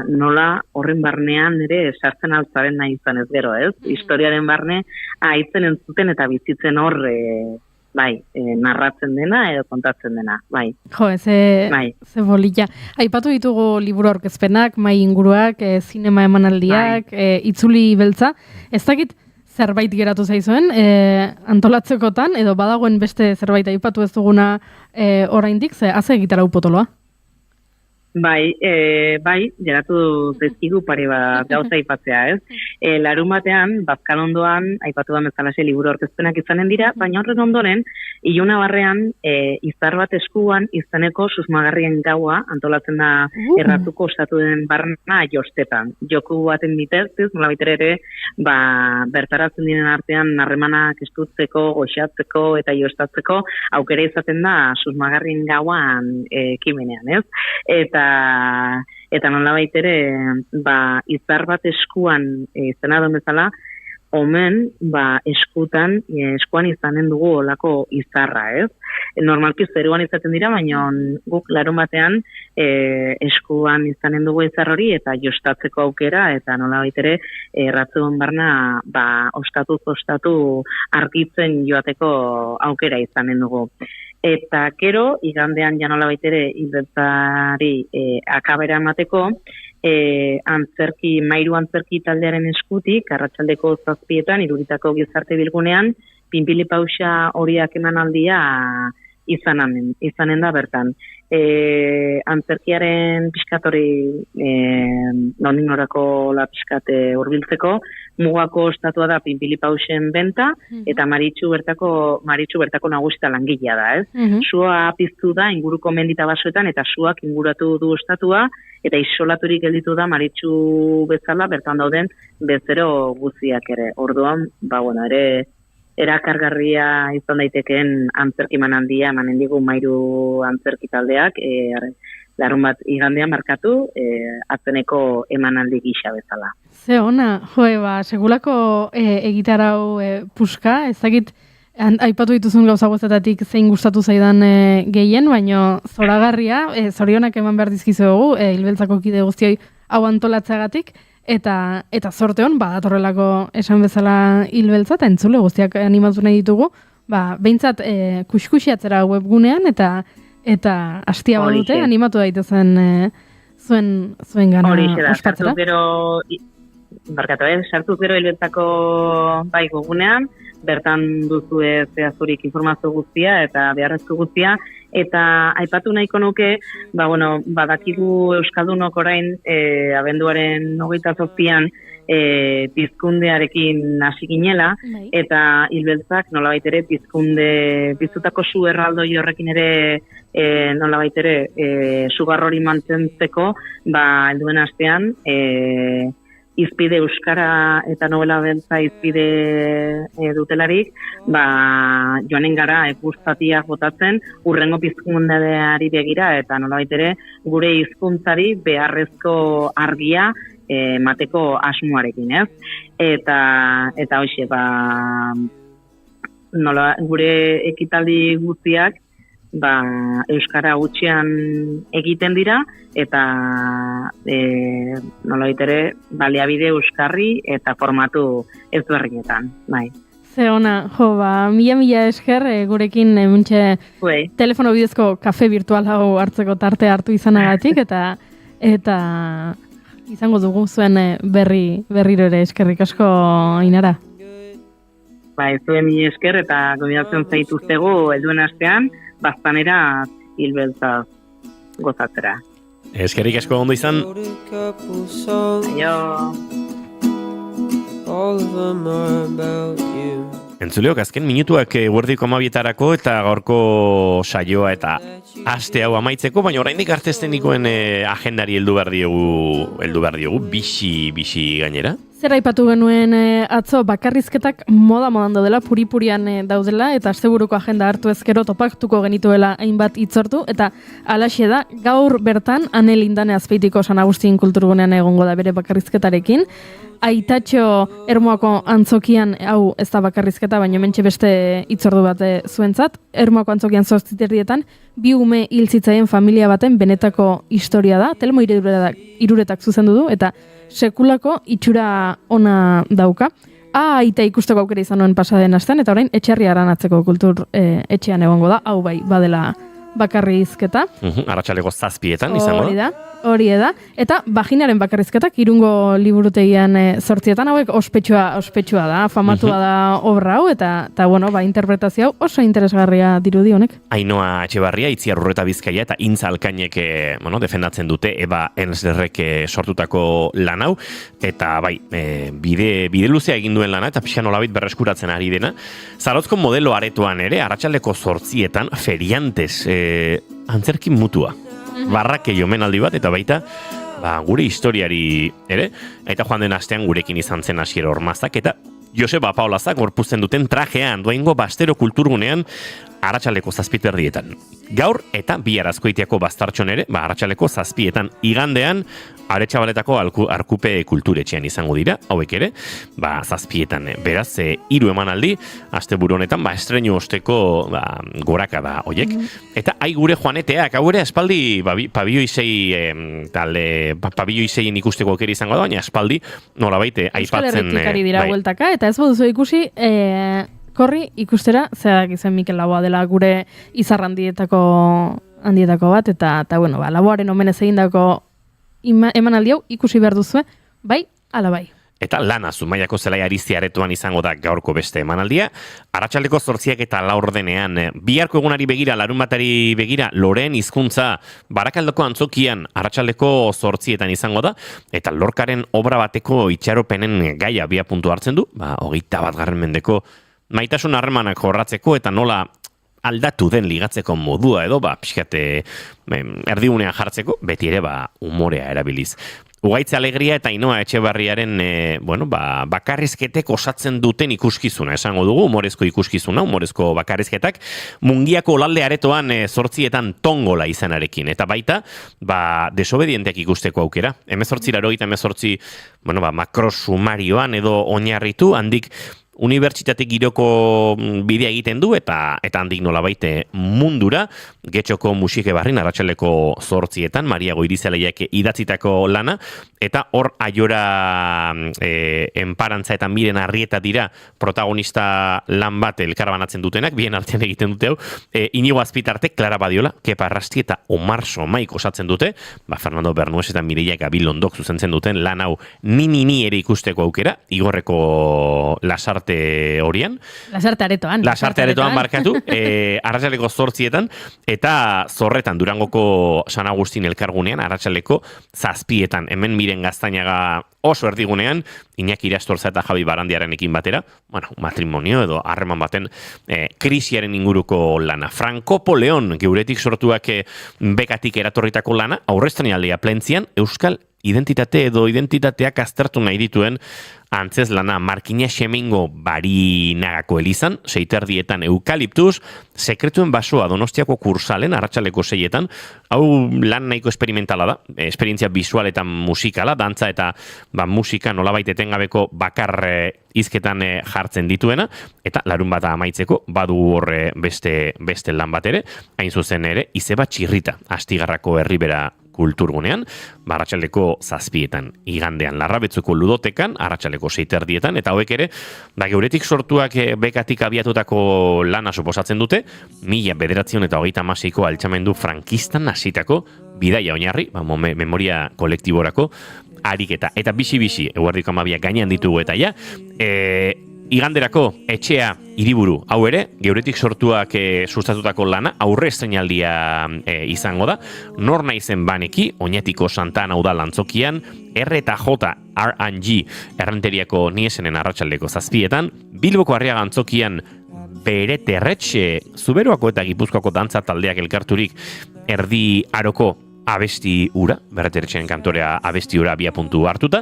nola horren barnean ere sartzen altzaren nahi izan ez gero, ez? Historiaren barne haitzen entzuten eta bizitzen hor narratzen dena edo kontatzen dena, bai. Jo, ze bolilla. Aipatu ditugu liburu aurkezpenak, mai inguruak, zinema emanaldiak, itzuli beltza. Ez dakit zerbait geratu zaizuen antolatzekotan, edo badagoen beste zerbait aipatu ez duguna oraindik, ze haze egitarau potoloa? Bai, geratu zaizkigu pare bat gauza aipatzea, ez? Larun batean, Bazkalondoan, aipatu da bezalaxe liburu aurkezpenak izanen dira, baina horren ondoren, iluna barrean, izar bat eskuan izaneko susmagarrien gaua, antolatzen da erratuko ostatu den barna jostetan. Joku baten bitertez, nola baitere ere, bertaratzen diren artean harremanak estutzeko, goxatzeko eta jostatzeko, aukera izaten da susmagarrien gauan ekimenean, ez? Eta nola baitere, izar bat eskuan izena duen bezala, omen, eskuan izanen dugu olako izarra, ez? Normalki zeruan izaten dira, baina guk larun batean eskuan izanen dugu izar hori, eta jostatzeko aukera, eta nola baitere, erratzuen barna, ostatu argitzen joateko aukera izanen dugu. Eta gero, igandean janola baitere hilbeltzari akabera emateko, mairu antzerki taldearen eskutik, arratsaldeko 7:00 Iruritako gizarte bilgunean, pinpili pausa horiak emanaldia izanen da bertan. antzerkiaren pixkatori nonin norako la pixkate hurbiltzeko, Mugako estatua da Pinpilipausen benta, eta Maritxu bertako nagusita langilea da, ez? Sua piztu da inguruko mendita basoetan, eta suak inguratu du estatua, eta isolaturik gelditu da Maritxu bezala, bertan dauden bezero guziak ere. Orduan, ere erakargarria izan daitekeen antzerkiman handia, emanen digu Mairu antzerki taldeak, larun bat igandean markatu, atzeneko emanaldi gisa bezala. Ze ona, segulako egitarau puska, ezagit aipatu dituzun gauza guztetatik zein gustatu zaidan gehien, baino zoragarria, zorionak eman behar dizkizuegu, Hilbeltzako kide guztioi hau antolatzeagatik, eta zorte hon, badatorrelako esan bezala Hilbeltza, eta entzule guztiak animatu nahi ditugu, behintzat kuskusiatzera webgunean, eta hastia badute, animatu daitezen zuen gana ospatzera. Sartu gero Hilbeltzako gogunean, bertan duzu zehazturik informazio guztia eta beharrezko guztia, eta aipatu nahiko nuke, badakigu Euskaldunok orain abenduaren 28an pizkundearekin hasi ginela, eta Hilbeltzak nolabait ere piztutako su erraldoi horrekin ere nolabait ere sugarrori mantentzeko, helduen astean izpide euskara eta novela beltza izpide dutelarik, joanen gara guztatiak botatzen urrengo pizkundeari begira, eta nolabait ere gure hizkuntzari beharrezko argia mateko asmoarekin, ez? Eta hoxe, gure ekitaldi guztiak euskara gutxian egiten dira, eta nolabait ere baliabide euskarri eta formatu ezberdinetan, bai. Ze ona, mila esker gurekin telefono bidezko kafe virtual hau hartzeko tarte hartu izanagatik, eta izango dugu zuen berriro ere eskerrik asko, Ainara. Zuen mila esker eta gobidatzen zaituztegu helduen astean, baztanera Hilbeltza gozatzera. Eskerrik asko ondo izan. Entzuleok, azken minutuak eguerdiko 12etarako eta gaurko saioa eta aste hau amaitzeko, baina oraindik artestenikoen agendari heldu behar diogu, bixi gainera. Zer aipatu genuen atzo bakarrizketak modan daudela, puripurian daudela, eta asteburuko agenda hartu ezkero topaktuko genituela hainbat hitzortu, eta alaxe da, gaur bertan Ane Lindane Azpeitiko San Agustin Kulturgunean egongo da bere bakarrizketarekin. Aitatxo Ermuako antzokian, hau ez da bakarrizketa, baina mentxe beste hitzordu bat zuentzat, Ermuako antzokian 8:30 bi ume hil zitzaien familia baten benetako historia da, Telmo Iruretak zuzendu du, eta sekulako itxura ona dauka. Aita ikusteko aukera izan nuen pasaden astean, eta orain Etxerri Aranatzeko kultur etxean egongo da, hau badela bakarrizketa. Arratsaleko 7:00 izango da. Hori da. Eta Vaginaren bakarrizketak Irungo liburutegian 8:00 hauek ospetsua da, famatua da obra hau, eta interpretazio hau oso interesgarria dirudi honek. Ainhoa Etxebarria, Itziar Urreta Bizkaia eta Intza Alkainek defendatzen dute Eba Enslerrek sortutako lan hau, eta bide luzea egin duen lana, eta pixka nolabait berreskuratzen ari dena. Zarautzko modelo aretoan ere, arratsaldeko 8:00 feriantes antzerki mutua. Barrake jomenaldi bat, eta baita gure historiari ere, eta joan den astean gurekin izan zen Asier Ormazak, eta Joseba Paolazak gorpuzten duten trajean doaingo Bastero Kulturgunean arratsaldeko 7:00. Gaur eta bihar Azkoitiako Bastartxon ere, arratsaleko 7:00 igandean Aretxabaletako Arkupe Kulturetxean izango dira, hauek ere, 7:00. Beraz, 3 emanaldi, asteburu honetan, estreinu osteko goraka da hoiek. Eta gure joaneteak, hau ere, aspaldi, pabioi 6 ikusteko aukera izango da, baina aspaldi, nolabait, aipatzen... Euskal Herritik ari dira bueltaka, eta ez baduzu ikusi, korri ikustera, zerak izan Mikel Laboa dela gure izar handietako bat, eta Laboaren omenez egindako emanaldi hau ikusi behar duzue, bai, ala bai. eta lana Zumaiako zelai Arizti aretoan izango da gaurko beste emanaldia. Arratsaldeko 8 eta 4 biharko egunari begira, larunbatari begira, Loren hizkuntza Barakaldoko antzokian arratsaldeko 8 izango da, eta Lorcaren obra bateko itxaropenen gaia abiapuntu hartzen du, 21. mendeko maitasun harremanak jorratzeko eta nola aldatu den ligatzeko modua edo, pixkate erdigunean jartzeko, beti ere umorea erabiliz. Ugaitze Alegria eta Ainoa Etxebarriaren bakarrizketek osatzen duten ikuskizuna, esango dugu, umorezko ikuskizuna, umorezko bakarrizketak, Mungiako Olalde aretoan 8 Tongola izanarekin, eta baita, desobedienteak ikusteko aukera. 1888, makrosumarioan edo oinarritu, handik unibertsitate giroko bidea egiten du eta handik nolabait mundura, Getxoko Musike Barrin arratsaldeko 8 Maria Goirizelaiak idatzitako lana, eta hor Aiora Enparantza eta Miren Arrieta dira protagonista lan bat elkarbanatzen dutenak, bien artean egiten dute hau, Inigo Azpitarte, Clara Badiola, Kepa Arrasti eta Omar Somaik osatzen dute, Fernando Bernues eta Mireia Gabilondok zuzentzen duten lan hau ni ere ikusteko aukera, Igorreko Lasarte horian. Lasarte aretoan markatu, arratsaleko 8 eta Zorretan Durangoko San Agustin elkargunean, arratsaleko 7, hemen Miren Gaztainaga oso erdigunean, Iñaki Irastorza eta Javi Barandiarenekin batera, matrimonio edo harreman baten krisiaren inguruko lana. Frankopo Leon, geuretik sortuak bekatik eratorritako lana, aurreztanialdea Plentzian, Euskal identitate edo identitateak aztertu nahi dituen antzez lana. Markina Xemengo Barinagako elizan, 6 eukaliptuz, sekretuen basoa Donostiako Kursalen, arratsaleko 6, hau lan nahiko esperimentala da, esperientzia bisual eta musikala, dantza eta musika nolabait etengabeko bakar hizketan jartzen dituena, eta larun bat amaitzeko badu horre beste lan bat ere, hain zuzen ere, Izeba Txirrita, Astigarrako Herribera kulturgunean, arratsaldeko 7 igandean Larrabetzuko ludotekan, arratsaleko 6 eta hauek ere, geuretik sortuak bekatik abiatutako lana suposatzen dute, 1936ko altxamendu frankistan hasitako bidaia oinarri, memoria kolektiborako ariketa. Eta bisi-bisi, eguerdiko 12 gainean ditugu eta ja, iganderako Etxea Hiriburu, hau ere, geuretik sortuak sustatutako lana, aurre estreinaldia izango da, nor naizen baneki, Oñatiko Santana Udal antzokian, R&J R&G errenteriako niesenen arratsaldeko 7, Bilboko Arriaga antzokian Bereterretxe, Zuberoako eta Gipuzkoako dantza taldeak elkarturik erdi aroko abesti ura, Bereterretxeen kantorea abesti ura abiapuntu hartuta,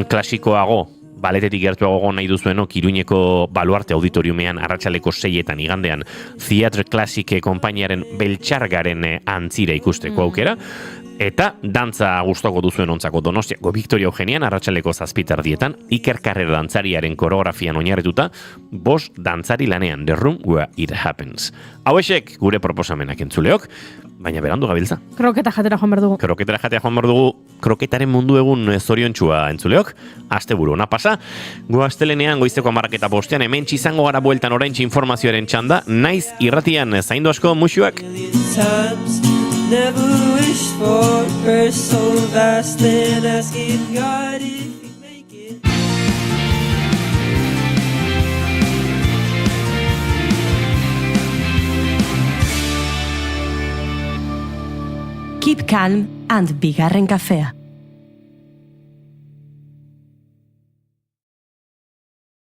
klasikoago, baletetik gertuago nahi duzuenok, Iruñeko Baluarte Auditoriumean arratsaleko 6 igandean Theatre Classic konpainiaren Beltxargaren antzira ikusteko aukera, eta dantza gustoko duzuen ontzako Donostiako Victoria Eugenian arratsaleko 7 Iker Karrera dantzariaren koreografian oinarrituta, 5 dantzari lanean, The Room Where It Happens. Hauexek gure proposamenak entzuleok, baina berandu gabiltza. Kroketa jatera joan behar dugu. Kroketaren mundu egun zoriontsua entzuleok. Asteburu ona pasa. Gu astelenean goizeko 10:05 hementsi izango gara bueltan oraintxe informazioaren txanda. Naiz irratian zaindu asko musuak. Never wish for a purse so vast and asking God if you make it. Keep calm and bigarren kafea.